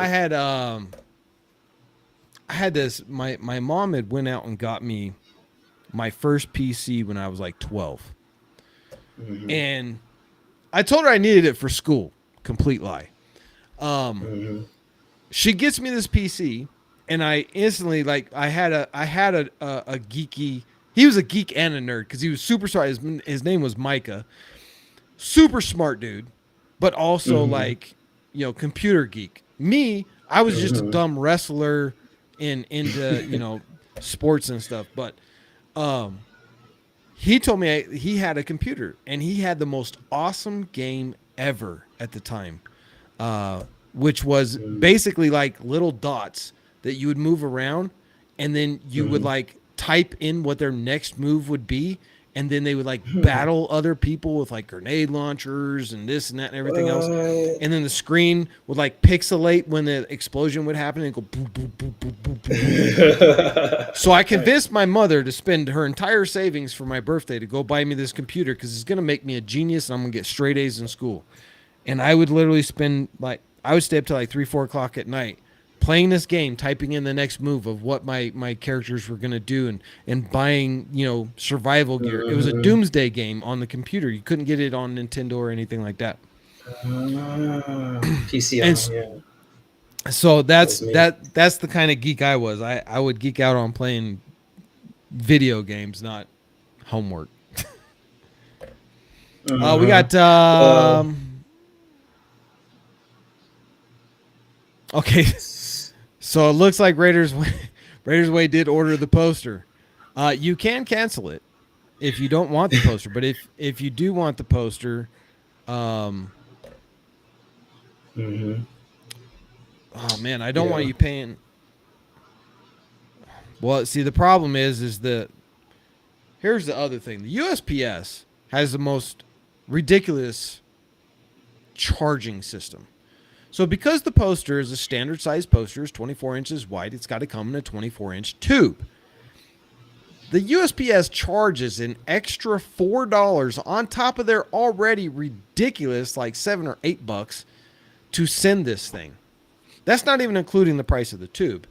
I had this. My mom had went out and got me my first PC when I was like 12, Mm-hmm. and I told her I needed it for school. Complete lie. Mm-hmm. She gets me this PC, and I instantly I had a geeky. He was a geek and a nerd because he was super smart. His name was Micah. Super smart dude, but also Mm-hmm. computer geek. Me, I was just a Mm-hmm. dumb wrestler into sports and stuff. But he told me he had a computer and he had the most awesome game ever at the time, which was basically like little dots that you would move around, and then you would Mm-hmm. like type in what their next move would be, and then they would like Hmm. battle other people with like grenade launchers and this and that and everything else. What? And then the screen would like pixelate when the explosion would happen and go boom, boom, boom, boom, boom, boom, boom, boom. So I convinced my mother to spend her entire savings for my birthday to go buy me this computer because it's going to make me a genius and I'm going to get straight A's in school. And I would literally I would stay up till like 3, 4 o'clock at night playing this game, typing in the next move of what my characters were going to do and buying, survival gear. It was a Mhm. doomsday game on the computer. You couldn't get it on Nintendo or anything like that. PC And only, yeah. so That was me. that's the kind of geek I was. I would geek out on playing video games, not homework. We Mhm. got Well, okay. So it looks like Raiders Way did order the poster. You can cancel it if you don't want the poster, but if you do want the poster, um, Mm-hmm. oh man, I don't want Yeah. you paying. Well, see, the problem is the here's the other thing: the USPS has the most ridiculous charging system. So because the poster is a standard size poster, is 24 inches wide, it's got to come in a 24-inch tube. The USPS charges an extra $4 on top of their already ridiculous like $7 or $8 to send this thing. That's not even including the price of the tube.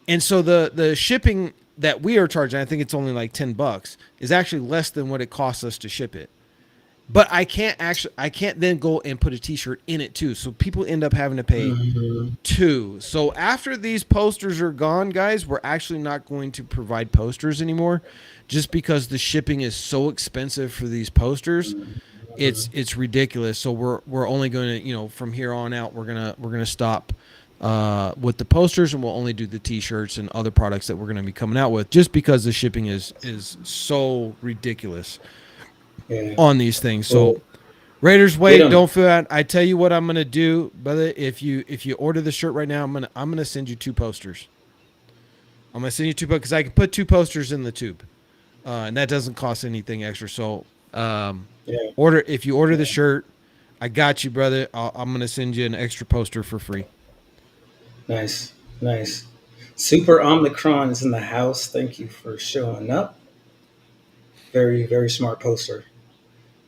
And so the shipping that we are charging, I think it's only like $10, is actually less than what it costs us to ship it. But I can't then go and put a t-shirt in it too. So people end up having to pay Mm-hmm. two. So after these posters are gone, guys, we're actually not going to provide posters anymore, just because the shipping is so expensive for these posters. It's ridiculous. So we're only going to, from here on out, we're gonna stop with the posters, and we'll only do the t-shirts and other products that we're going to be coming out with, just because the shipping is so ridiculous Yeah. on these things. Well, So Raiders get Way, them. don't feel bad. I tell you what I'm gonna do, brother. If you order the shirt right now, I'm gonna send you two posters. I'm gonna send you two because I can put two posters in the tube, and that doesn't cost anything extra. So Yeah. if you order the shirt, I got you, brother. I'm gonna send you an extra poster for free. Nice. Nice. Super Omicron is in the house. Thank you for showing up. Very, very smart poster.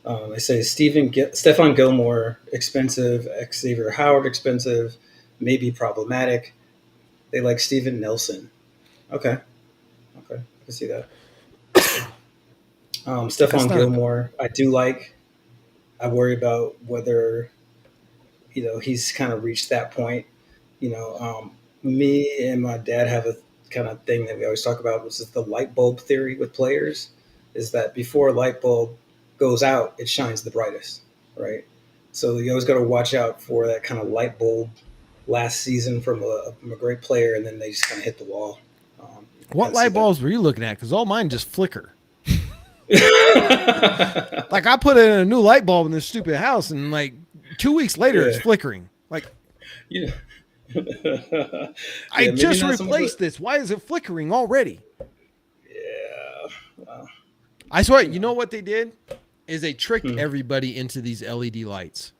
They say Stefan Gilmore, expensive. Xavier Howard, expensive. Maybe problematic. They like Steven Nelson. Okay. Okay. I can see that. That's Stefan not a Gilmore, I do like. I worry about whether he's kind of reached that point. Me and my dad have a kind of thing that we always talk about, which is the light bulb theory with players. Is that before a light bulb goes out, it shines the brightest, right? So you always got to watch out for that kind of light bulb last season from a great player, and then they just kind of hit the wall. You can what kind of see light that. bulbs were you looking at? Because all mine just flicker. Like I put in a new light bulb in this stupid house, and like 2 weeks later, it's Yeah. flickering. Like You I yeah, maybe just not so much. replaced this. Why is it flickering already? Yeah. I swear, You you know know. what they did? Is they tricked Hmm. everybody into these LED lights.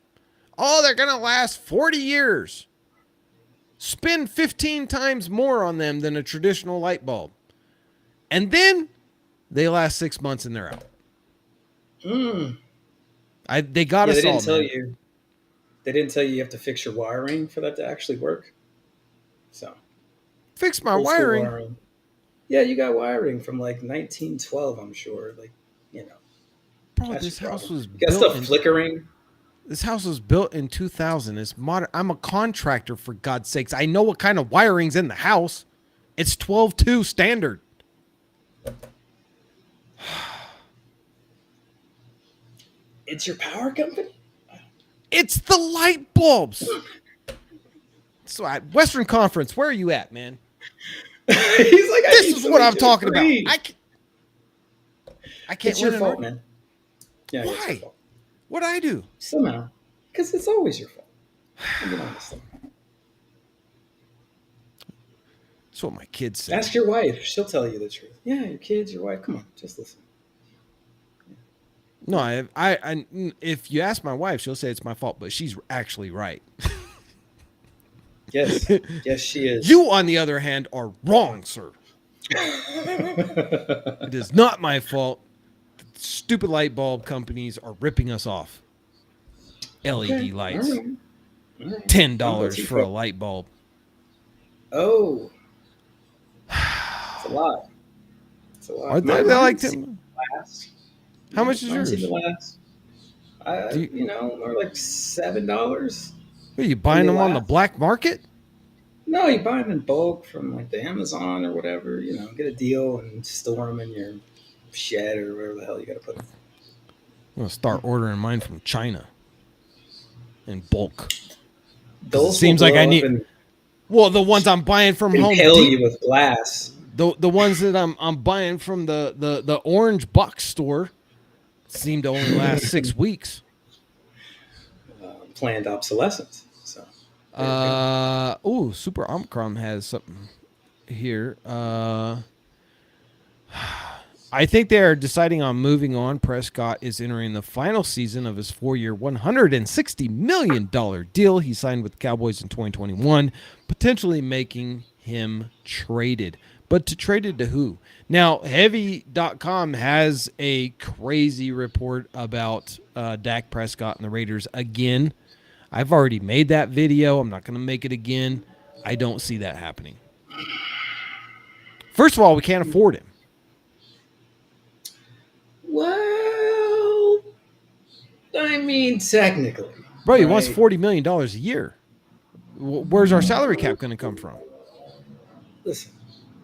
Oh, they're going to last 40 years. Spend 15 times more on them than a traditional light bulb. And then they last 6 months and they're out. Mm. They got Yeah, they us didn't all, tell man. you. They didn't tell you you have to fix your wiring for that to actually work. So Fix my old school wiring. wiring. Yeah, you got wiring from like 1912. I'm sure. Like, you know, Bro, that's your problem. You got stuff in flickering. this house was built in 2000. It's modern. I'm a contractor, for God's sakes. I know what kind of wiring's in the house. It's 12.2 standard. It's your power company. It's the light bulbs. So Western Conference, where are you at, man? He's like, I This need is what somebody I'm to talking about. free. I can't It's your win an fault, argument. man. Yeah, it's your Why? fault. What'd I do? Somehow, because it's always your fault. You know this. That's what my kids say. Ask your wife; she'll tell you the truth. Yeah, your kids, your wife. Come on, just listen. No, if you ask my wife, she'll say it's my fault, but she's actually right. Yes, yes, she is. You, on the other hand, are wrong, sir. It is not my fault. Stupid light bulb companies are ripping us off. LED Okay, lights. all right, all right. Don't go $10 too for a far. light bulb. Oh, it's a lot. It's a Are lot. they like Mine's $10? last. How much is Mine seemed yours? to last. Do you, They're like $7, are you and buying they them on the last. black market? No, you buy them in bulk from like the Amazon or whatever. Get a deal and store them in your shed or wherever the hell you got to put them. I'm going to start ordering mine from China in bulk. It Those will seems like I blow up need in Well, the ones I'm buying from Home impale you Depot, with glass. the ones that I'm buying from the orange box store seem to only last 6 weeks. Planned obsolescence. So there you go. Super Omicron has something here. I think they are deciding on moving on. Prescott is entering the final season of his 4-year, $160 million deal he signed with the Cowboys in 2021, potentially making him traded. But to traded to who? Now, Heavy.com has a crazy report about Dak Prescott and the Raiders again. I've already made that video. I'm not going to make it again. I don't see that happening. First of all, we can't afford him. Well, I mean, technically, Bro, he wants right? $40 million a year. Where's our salary cap going to come from? Listen,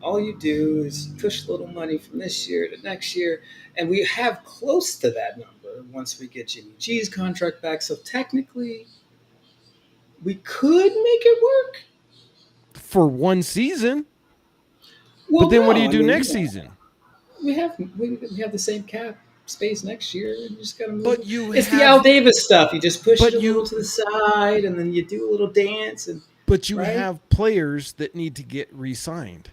all you do is push a little money from this year to next year, and we have close to that number once we get Jimmy G's contract back. So technically, we could make it work. For one season. But Well, then what do you no, I do mean, next season? we have the same cap space next year. You just gotta move But it. you It's the Al have Davis stuff. You just push it but a little you to the side, and then you do a little dance, and but you right. have players that need to get re-signed.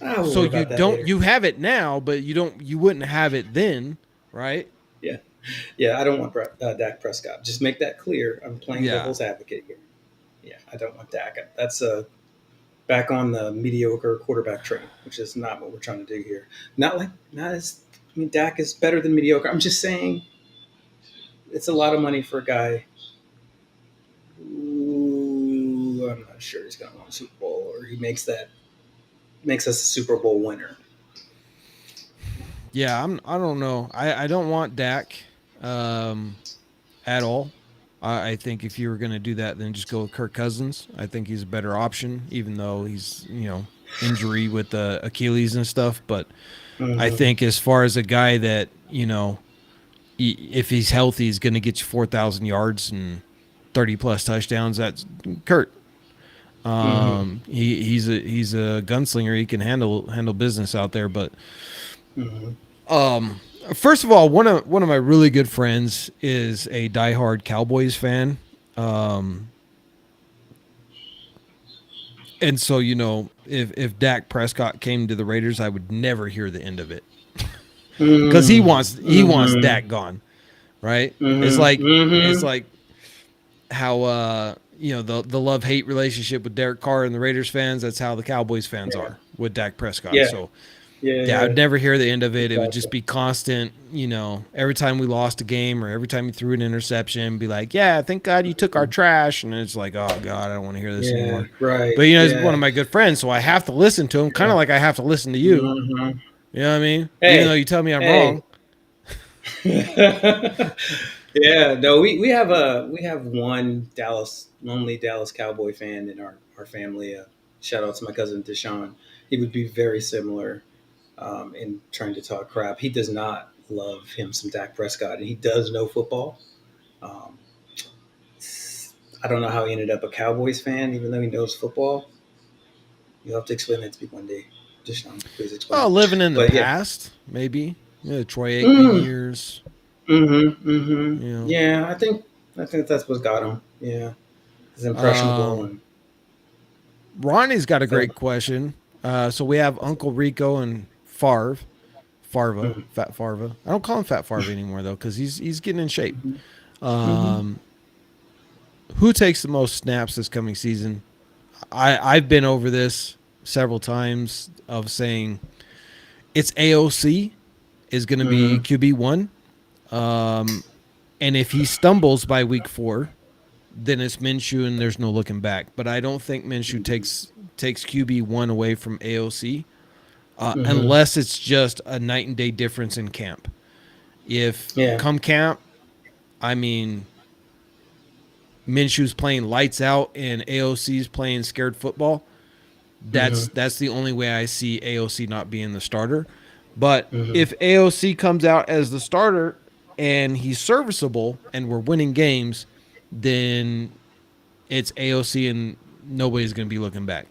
We'll So worry you about that don't later. you have it now, but you wouldn't have it then, right? Yeah, yeah. I don't want Dak Prescott. Just make that clear. I'm playing Yeah. devil's advocate here. Yeah, I don't want Dak. That's back on the mediocre quarterback train, which is not what we're trying to do here. Not as. I mean, Dak is better than mediocre. I'm just saying it's a lot of money for a guy. Who I'm not sure he's going to win a Super Bowl, or he makes us a Super Bowl winner. Yeah, I don't know. I don't want Dak at all. I think if you were going to do that, then just go with Kirk Cousins. I think he's a better option, even though he's, injury with the Achilles and stuff. But I Mm-hmm. think as far as a guy that, if he's healthy, he's going to get you 4,000 yards and 30 plus touchdowns. That's Kurt. Mm-hmm. He's a gunslinger. He can handle business out there. But Mm-hmm. first of all, one of my really good friends is a diehard Cowboys fan. And so, if Dak Prescott came to the Raiders, I would never hear the end of it because he wants Mm-hmm. Dak gone, right? It's Mm-hmm. like it's Mm-hmm. like how the love hate relationship with Derek Carr and the Raiders fans. That's how the Cowboys fans Yeah. are with Dak Prescott. Yeah. So yeah, Yeah. I'd never hear the end of it. It would just Exactly. be constant, every time we lost a game or every time you threw an interception, be like, yeah, thank God you took our trash. And it's like, oh, God, I don't want to hear this Yeah. anymore. Right. But, he's one Yeah. of my good friends, so I have to listen to him, kind Yeah. of like I have to listen to you. Mm-hmm. You know what I mean? Even though Hey. you tell me I'm Hey. wrong. Yeah. No. We have one lonely Dallas Cowboy fan in our family. Shout out to my cousin Deshaun. He would be very similar in trying to talk crap. He does not love him some Dak Prescott, and he does know football. Um, I don't know how he ended up a Cowboys fan, even though he knows football. You'll have to explain that to me one day. Just please explain. Oh, living in the But yeah. past, maybe. Troy Aikman Mm, years. You know. Yeah, I think that's what got him. Yeah, he's impressionable Um, and Ronnie's got a so. great question. So we have Uncle Rico and Farva, Mm, Fat Farva. I don't call him Fat Farva anymore though, because he's getting in shape. mhm, mhm, Um, who takes the most snaps this coming season? I've been over this several times of saying it's AOC is going to be mhm, QB1, and if he stumbles by week 4, then it's Minshew and there's no looking back. But I don't think Minshew takes QB1 away from AOC. mhm. Unless it's just a night and day difference in camp. If Yeah. come camp, I mean, Minshew's playing lights out and AOC's playing scared football, Mhm, that's the only way I see AOC not being the starter. But mhm, if AOC comes out as the starter and he's serviceable and we're winning games, then it's AOC and nobody's going to be looking back.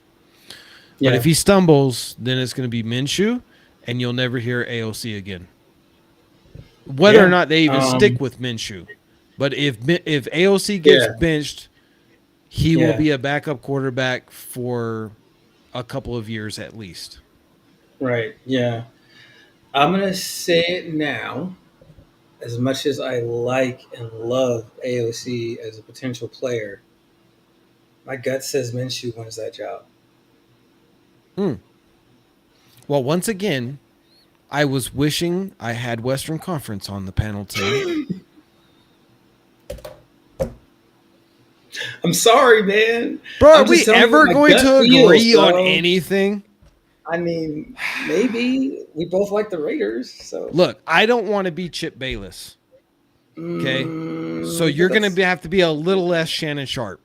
But if Yeah. he stumbles, then it's going to be Minshew, and you'll never hear AOC again. Whether or Yeah. not they even stick with Minshew. But if AOC gets Yeah. benched, he will Yeah. be a backup quarterback for a couple of years at least. Right. Yeah. I'm gonna say it now. As much as I like and love AOC as a potential player, my gut says Minshew wins that job. Hmm. Well, once again, I was wishing I had Western Conference on the panel tonight. I'm sorry, man. Bro, are I'm just we telling you what ever my going gut to feels, agree on bro. anything? I mean, maybe we both like the Raiders, so Look, I don't want to be Chip Bayless. Okay? So but you're going that's to have to be a little less Shannon Sharp.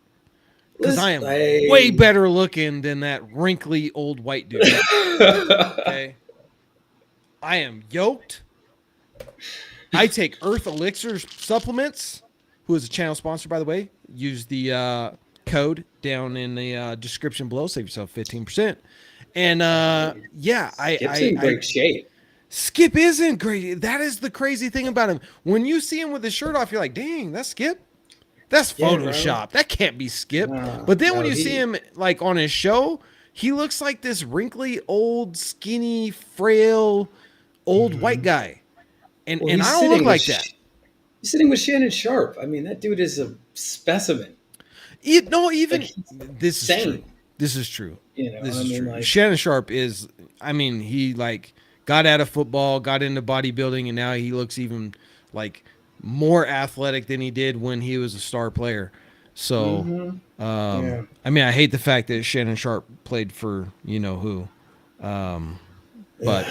Because I listen. am way Hey. better looking than that wrinkly old white dude. Okay? I am yoked. I take Earth Elixir supplements, who is a channel sponsor, by the way. Use the code down in the description below. Save yourself 15%. And yeah, Skip's in great shape. Skip isn't great. That is the crazy thing about him. When you see him with his shirt off, you're like, dang, that's Skip. That's Yeah, bro. Photoshop. That can't be Skip. No, But then when no, you see he. him like on his show, he looks like this wrinkly, old, skinny, frail, old white Mhm. guy. And Well, and I don't look like that. he's sitting with Shannon Sharp. I mean, that dude is a specimen. No, Like even he's this is true. insane. This is true. You know, This I is mean, true. like, Shannon Sharp is. I mean, he like got out of football, got into bodybuilding, and now he looks even like more athletic than he did when he was a star player. So, hmm yeah, I mean, I hate the fact that Shannon Sharp played for you know who, yeah. but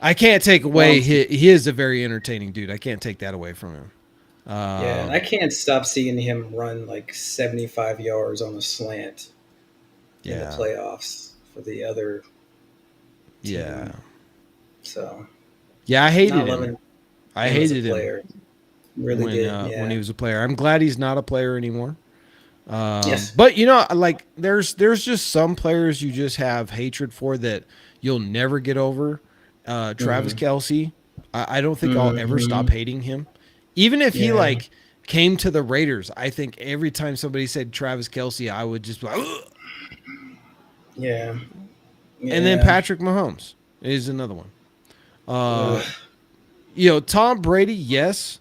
I can't take Well, away he is a very entertaining dude. I can't take that away from him. yeah, and I can't stop seeing him run like 75 yards on a slant in the Yeah, playoffs for the other yeah, team. So, yeah. I not hated him. loving I him as a hated him player. Really did. when he Yeah. was a player. I'm glad he's not a player anymore. Yes. But you know, like there's just some players you just have hatred for that you'll never get over. Travis hmm Kelsey, I don't think I'll ever hmm stop hating him, even if he Yeah. like came to the Raiders. I think every time somebody said Travis Kelsey, I would just be like, ugh. Yeah. And then Yeah. Patrick Mahomes is another one. Uh, Ugh. you know, Tom Brady, yes,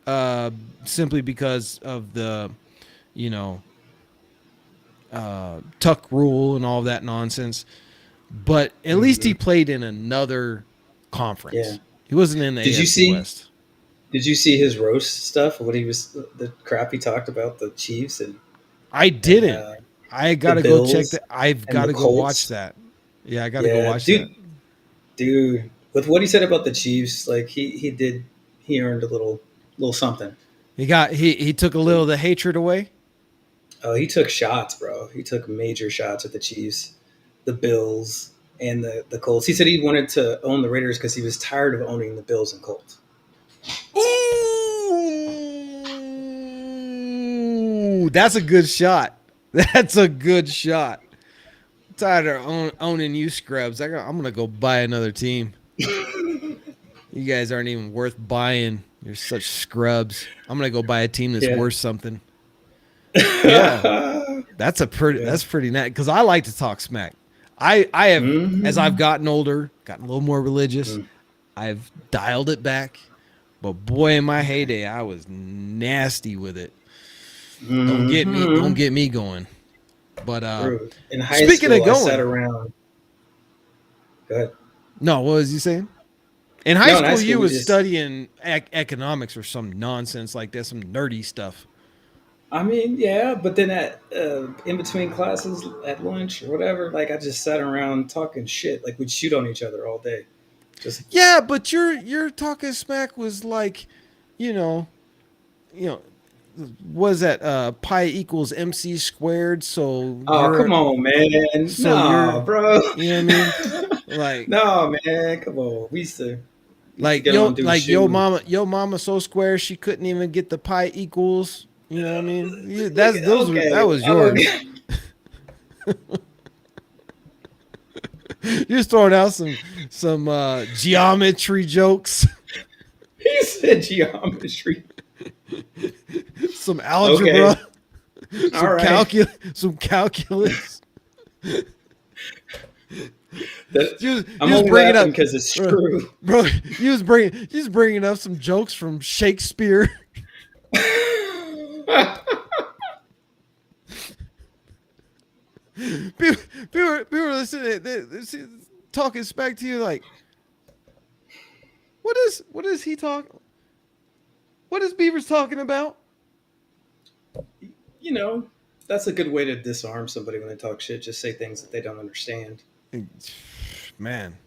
uh, simply because of the you know tuck rule and all of that nonsense. But at least he Mhm. played in another Yeah. conference. He wasn't in the Did you AFC see? West. Did you see his roast stuff? What he was the crap he talked about the Chiefs I and didn't. I the got to go check Bills that. I've and got the to go watch Colts. that. Yeah, I got to go Yeah, watch that. dude. With what he said about the Chiefs, like he earned a little something. He took a little of the hatred away. Oh, he took shots, bro. He took major shots at the Chiefs, the Bills, and the Colts. He said he wanted to own the Raiders because he was tired of owning the Bills and Colts. Ooh, that's a good shot. That's a good shot. I'm tired of owning you scrubs. I'm gonna go buy another team. You guys aren't even worth buying. You're such scrubs. I'm gonna go buy a team that's Yeah. worth something. Yeah, Yeah. that's pretty nice because I like to talk smack. I have as I've hmm gotten older, gotten a little more religious. I've dialed it back, but boy, in my heyday, I was nasty with it. Don't hmm get me going. But True. In high speaking of school, I sat going, around. Go ahead. no, what was you saying? In high No, in high school, school you we was just. studying economics or some nonsense like that, some nerdy stuff. I mean, yeah, but then at in between classes at lunch or whatever, like I just sat around talking shit. Like we'd shoot on each other all day. Just Yeah, but your talking smack was like, you know, you know, was that pi equals MC squared? oh come on, man, You're, no, bro, you know what I mean? Like no, man, come on. We used to get on and do like yo shooting. mama so square she couldn't even get the pi equals. You know what I mean? Look, That okay, was yours. okay. You're just throwing out some geometry jokes, He said geometry. some Okay, algebra, all right. some calculus. That, You I'm was only bringing laughing up, because it's bro, true. bro. You was bringing up some jokes from Shakespeare. People are listening, talking smack to you like, what is he talking? What is Beaver's talking about? you know, that's a good way to disarm somebody when they talk shit. Just say things that they don't understand. Man,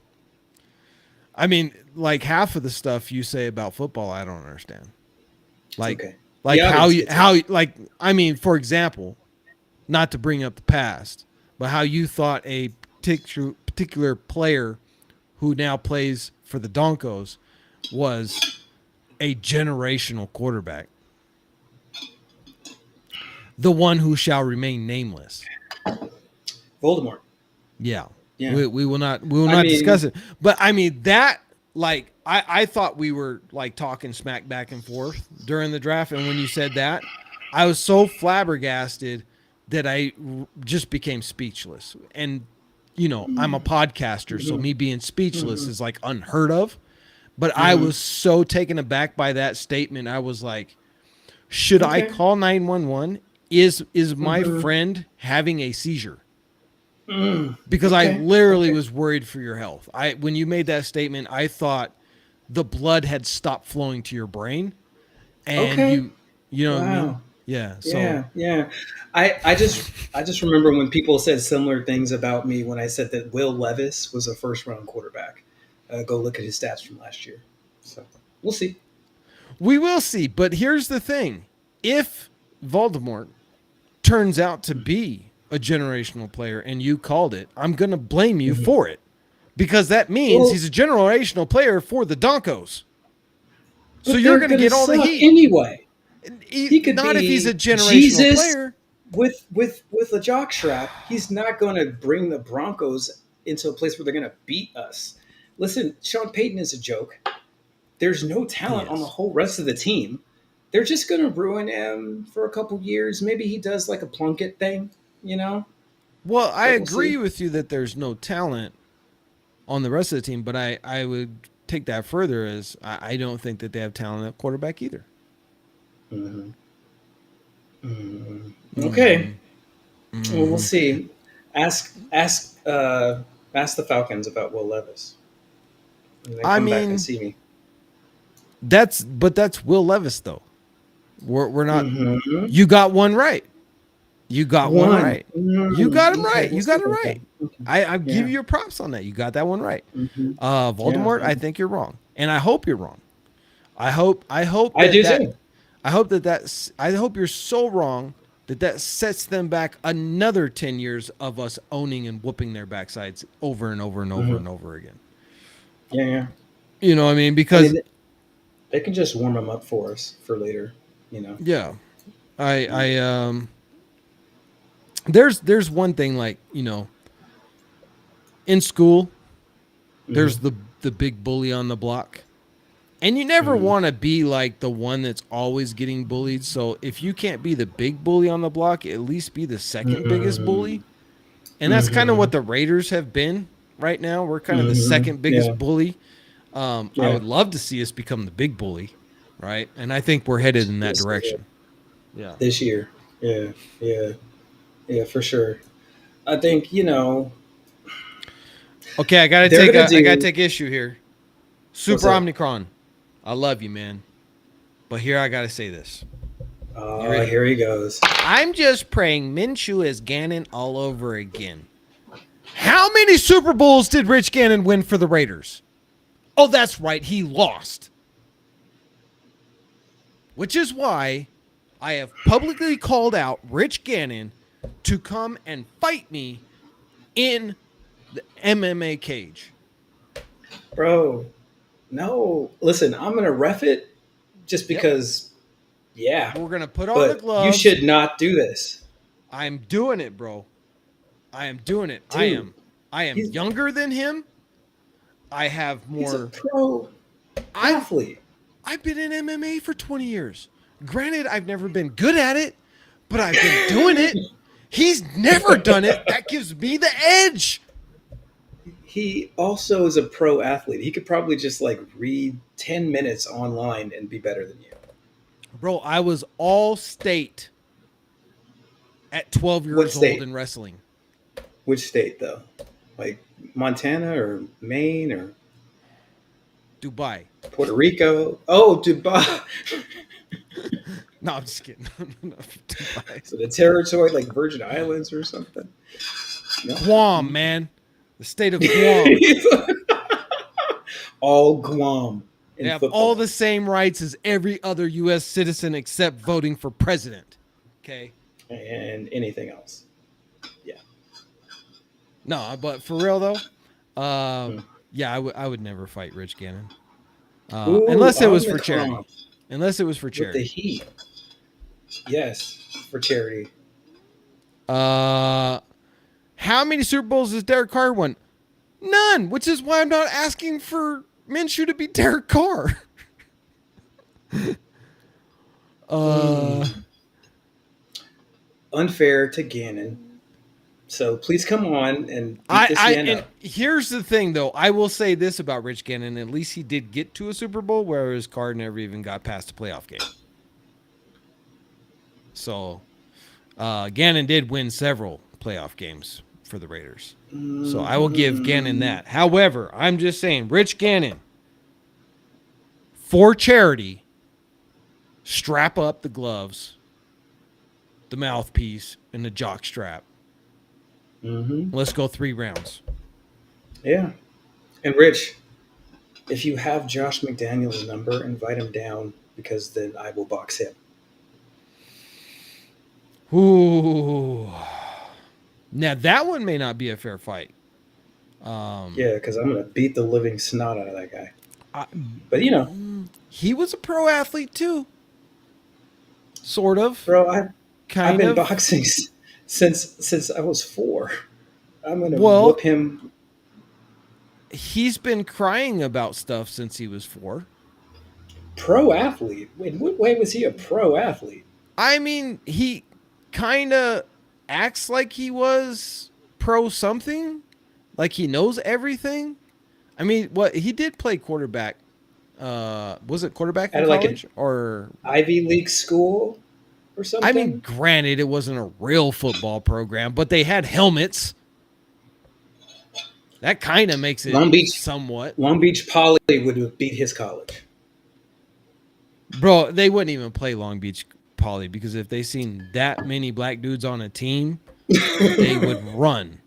I mean, like half of the stuff you say about football, I don't understand. Like, Okay. The like audience gets it. like I mean, for example, not to bring up the past, but how you thought a particular player who now plays for the Donkos was a generational quarterback, the one who shall remain nameless. Voldemort. Yeah, Yeah. we will I not discuss mean, it. But I mean that like I thought we were like talking smack back and forth during the draft, and when you said that, I was so flabbergasted that just became speechless. And you know, I'm a podcaster, so mhm, me being speechless mhm, is like unheard of. But I mhm. was so taken aback by that statement. I was like, should I Okay. call 911? Is my Mhm, friend having a seizure? Because I okay. literally Okay. was worried for your health. I when you made that statement, I thought the blood had stopped flowing to your brain, and Okay. you know what I mean? Wow. Yeah. So Yeah. Yeah. I just remember when people said similar things about me when I said that Will Levis was a first round quarterback. Go look at his stats from last year. So we'll see. we will see. But here's the thing: if Voldemort turns out to be a generational player and you called it, I'm gonna blame you Mhm. for it because that means Well, he's a generational player for the Donkos. So but you're they're gonna gonna get all the suck heat. anyway. He could Not if he's a be generational Jesus player. with a jock strap. He's not going to bring the Broncos into a place where they're going to beat us. Listen, Sean Payton is a joke. There's no He talent on the is. whole rest of the team. They're just going to ruin him for a couple years. Maybe he does like a Plunkett thing, you know. Well, I But we'll agree see. with you that there's no talent on the rest of the team, but I would take that further as I don't think that they have talent at quarterback either. Hmm. Hmm. Mm-hmm. Okay. Well, we'll Mm-hmm. see. Ask the Falcons about Will Levis, and then I come back and mean, see me. that's Will Levis though. We're not. Mm-hmm. You got one right. You got one One. right. You got him Mm, okay, right. we'll You see got it about right. that. Okay. I give Yeah. you your props on that. You got that one right. Hmm. Yeah. Voldemort, I Yeah. think you're wrong, and I hope you're wrong. I hope I do that too. I hope you're so wrong that sets them back another 10 years of us owning and whooping their backsides over and over and over Hmm. and over again. Yeah. Yeah. You know what I mean? I Because mean, they can just warm them up for us for later. You know. yeah, Mm-hmm. I there's one thing like, you know, in school, Mm-hmm. there's the big bully on the block. And you never Mm-hmm. want to be like the one that's always getting bullied. So if you can't be the big bully on the block, at least be the second biggest Mm-hmm. bully. And that's kind of Mm-hmm. what the Raiders have been right now. We're kind of the Mm-hmm. second Yeah. biggest bully. I Yeah. would love to see us become the big bully, right? And I think we're headed in that We'll see that direction. Yeah. this year. Yeah. Yeah. Yeah. For sure. I think Okay, they're gonna I gotta do. take issue here. What's Super up? Omnicron, I love you, man. But here I gotta say this. You Oh, ready? here he goes. I'm just praying Minshew is Gannon all over again. How many Super Bowls did Rich Gannon win for the Raiders? Oh, that's right, he lost. Which is why I have publicly called out Rich Gannon to come and fight me in the MMA cage. Bro, no. Listen, I'm gonna ref it just Yep. because Yeah, We're gonna put on the but you gloves. should not do this, I'm doing it, bro. I am doing it. I dude. am. I am He's younger than him. I have he's a more. pro I'm. athlete. I've been in MMA for 20 years. Granted, I've never been good at it, but I've been doing it. He's never done it. That gives me the edge. He also is a pro athlete. He could probably just like read 10 minutes online and be better than you. Bro, I was all state at 12 What years old state? in wrestling. Which state though? Like Montana or Maine or Dubai. Puerto Rico? Oh, Dubai. No, I'm just kidding. No, Dubai. So the territory like Virgin Islands or something. No. Guam, man. The state of Guam. All Guam They in have football. all the same rights as every other U.S. citizen except voting for president. Okay? And anything else. Yeah. No, but for real, though, yeah, I would never fight Rich Gannon. Ooh, Unless it was on for the charity. Crom Unless it was for with the charity. heat. Yes, for charity. How many Super Bowls has Derek Carr won? None, which is why I'm not asking for Minshew to be Derek Carr. Unfair to Gannon. So please come on and beat this man and up. here's the thing, though. I will say this about Rich Gannon. At least he did get to a Super Bowl, whereas Carr never even got past the playoff game. So Gannon did win several playoff games for the Raiders. So I will give Gannon that. However, I'm just saying, Rich Gannon, for charity, strap up the gloves, the mouthpiece, and the jock strap. Let's go 3 rounds. Yeah. And Rich, if you have Josh McDaniels' number, invite him down because then I will box him. Ooh. Now, that one may not be a fair fight. Yeah, because I'm going to beat the living snot out of that guy. I, But, you know, he was a pro athlete, too. Sort of. bro, I've Kind been of. boxing since I was 4. I'm going to Well- whoop him. He's been crying about stuff since he was 4. Pro athlete? In what way was he a pro athlete? I mean, he kind of acts like he was pro something, like he knows everything. I mean, what he did play quarterback. Was it quarterback in At like college or? Ivy League school or something? I mean, granted, it wasn't a real football program, but they had helmets. That kind of makes it Long Beach. somewhat. Long Beach Poly would have beat his college. Bro, they wouldn't even play Long Beach Poly because if they seen that many black dudes on a team, they would run.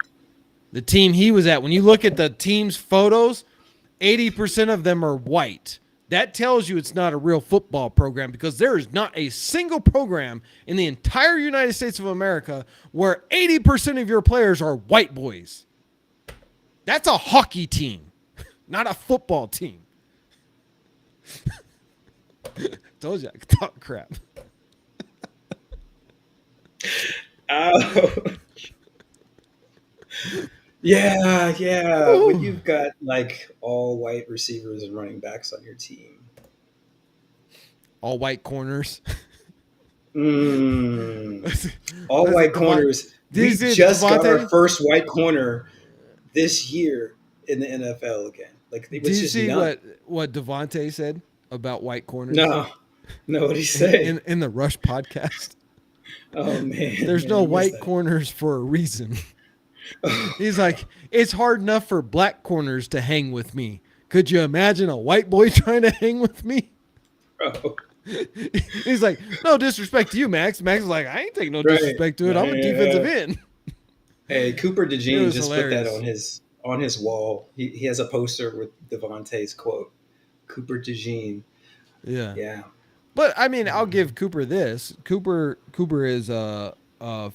The team he was at, when you look at the team's photos, 80% of them are white. That tells you it's not a real football program because there is not a single program in the entire United States of America where 80% of your players are white boys. That's a hockey team, not a football team. Told you I could talk crap. Oh. Yeah. Ooh. When you've got like all white receivers and running backs on your team. All white corners. All That's white Devon- corners. We This is just got our Devontae? first white corner this year in the NFL again. Like it Did was you just see none. what Devontae said about white corners? No, what did he say? In the Rush podcast. Oh man, There's man, no I missed white that. corners for a reason. He's like, it's hard enough for black corners to hang with me. Could you imagine a white boy trying to hang with me? Bro. He's like, no disrespect to you, Max. Max is like, I ain't taking no Right. disrespect to it. I'm a defensive end. Hey, Cooper It DeJean was just hilarious. put that on his wall. He has a poster with Devontae's quote. Cooper DeJean. Yeah. Yeah. But I mean, I'll give Cooper this. Cooper is a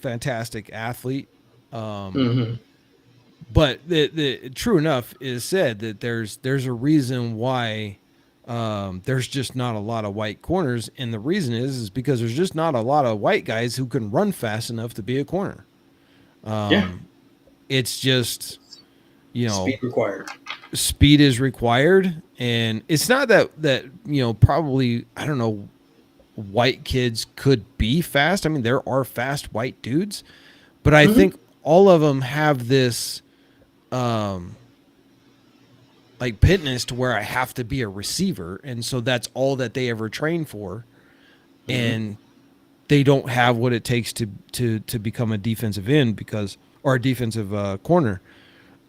fantastic athlete. But the true enough is said that there's a reason why there's just not a lot of white corners, and the reason is because there's just not a lot of white guys who can run fast enough to be a corner. Yeah. It's just, you know, Speed required. speed is required, and it's not that probably, I don't know, white kids could be fast. I mean, there are fast white dudes, but I think all of them have this like pitness to where I have to be a receiver, and so that's all that they ever train for, and they don't have what it takes to become a defensive end or a defensive corner.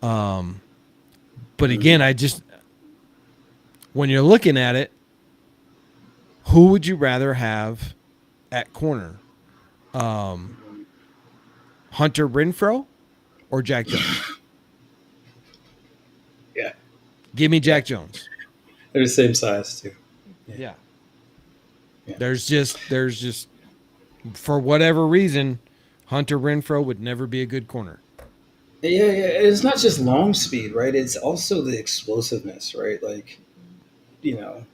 But again, when you're looking at it, who would you rather have at corner? Hunter Renfrow or Jack Jones? Yeah. Give me Jack Jones. They're the same size too. Yeah. There's just for whatever reason, Hunter Renfrow would never be a good corner. Yeah, it's not just long speed, right? It's also the explosiveness, right? Like, the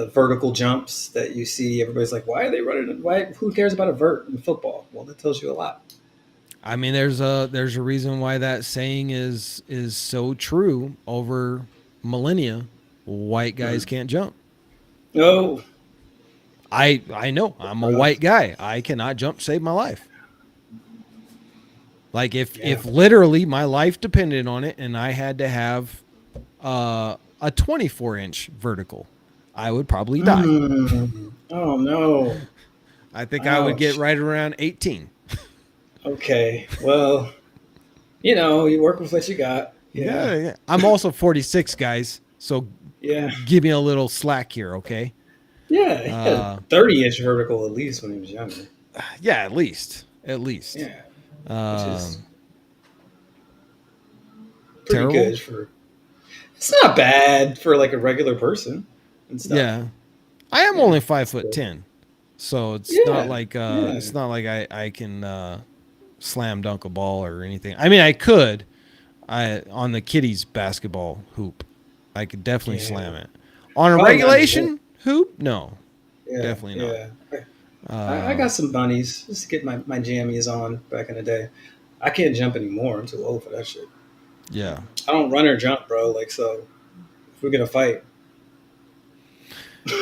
vertical jumps that you see. Everybody's like, why are they running? Why? Who cares about a vert in football? Well, that tells you a lot. I mean, there's a reason why that saying is so true over millennia. White guys can't jump. Oh, I know. I'm a white guy. I cannot jump to save my life. Like if literally my life depended on it and I had to have a 24-inch vertical, I would probably die. Oh no! I think I would get right around 18. Okay, well, you work with what you got. Yeah. I'm also 46, guys. So give me a little slack here, okay? Yeah, he had 30-inch vertical at least when he was younger. Yeah, at least. Yeah, which is pretty terrible. good for. It's not bad for like a regular person and stuff. Yeah, I am only 5'10", so it's not like it's not like I can slam dunk a ball or anything. I mean, I could. On the kiddies basketball hoop, I could definitely slam it. On a regulation hoop, no, definitely not. I got some bunnies just to get my jammies on back in the day. I can't jump anymore. I'm too old for that shit. Yeah. I don't run or jump, bro. Like, so if we're going to fight.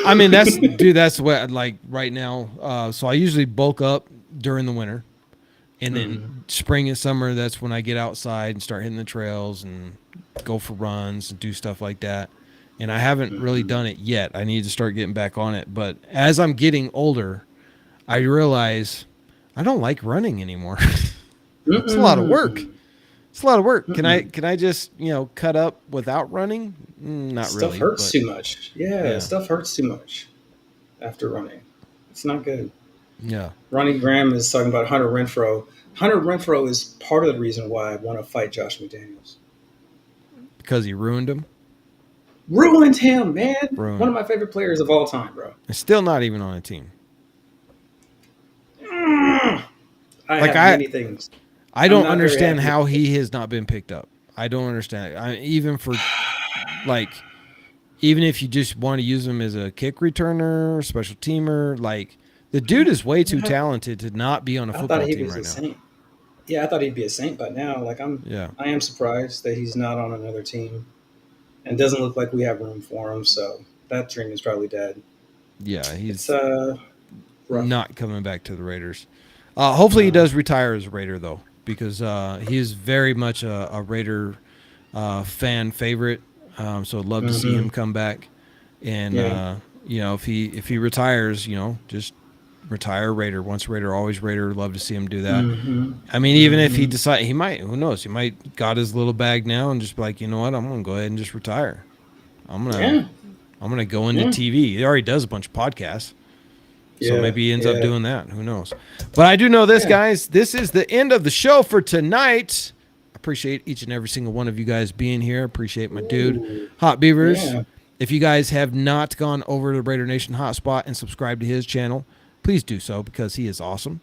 I mean, that's what, like, right now. So I usually bulk up during the winter. And then spring and summer, that's when I get outside and start hitting the trails and go for runs and do stuff like that. And I haven't really done it yet. I need to start getting back on it. But as I'm getting older, I realize I don't like running anymore. It's a lot of work. It's a lot of work. Can I just, cut up without running? Not really. Stuff hurts too much. Yeah, stuff hurts too much after running. It's not good. Yeah. Ronnie Graham is talking about Hunter Renfrow. Hunter Renfrow is part of the reason why I want to fight Josh McDaniels. Because he ruined him? Ruined him, man. One of my favorite players of all time, bro. And still not even on a team. I have many things. I don't understand how he has not been picked up. I don't understand. Even if you just want to use him as a kick returner, special teamer, like, the dude is way too talented to not be on a football team right now. Saint. Yeah, I thought he'd be a Saint by now. Like, I am surprised that he's not on another team, and doesn't look like we have room for him. So that dream is probably dead. Yeah, he's rough. Not coming back to the Raiders. Hopefully, he does retire as a Raider though, because he is very much a Raider fan favorite. So I'd love to see him come back, and if he retires, just retire Raider. Once Raider, always Raider. Love to see him do that. I mean, even if he decide, he might. Who knows? He might got his little bag now and just be like, you know what? I'm gonna go ahead and just retire. I'm gonna go into TV. He already does a bunch of podcasts, so maybe he ends up doing that. Who knows? But I do know this, guys. This is the end of the show for tonight. Appreciate each and every single one of you guys being here. Appreciate my dude, Hot Beavers. Yeah. If you guys have not gone over to RaiderNation Hotspot and subscribed to his channel, please do so, because he is awesome.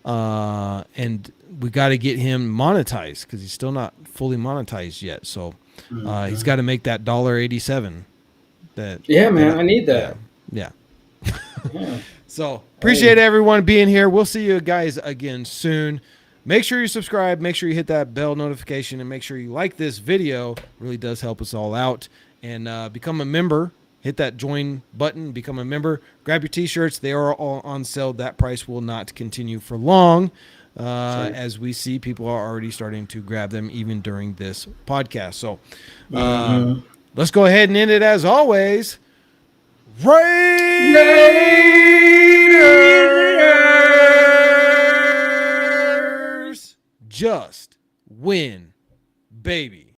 And we got to get him monetized, because he's still not fully monetized yet. So he's got to make that $1.87 That Yeah, man, I need that. Yeah. Yeah. So appreciate everyone being here. We'll see you guys again soon. Make sure you subscribe. Make sure you hit that bell notification, and make sure you like this video. It really does help us all out. And become a member. Hit that join button. Become a member. Grab your T-shirts. They are all on sale. That price will not continue for long. As we see, people are already starting to grab them even during this podcast. So let's go ahead and end it as always. Raiders just win, baby.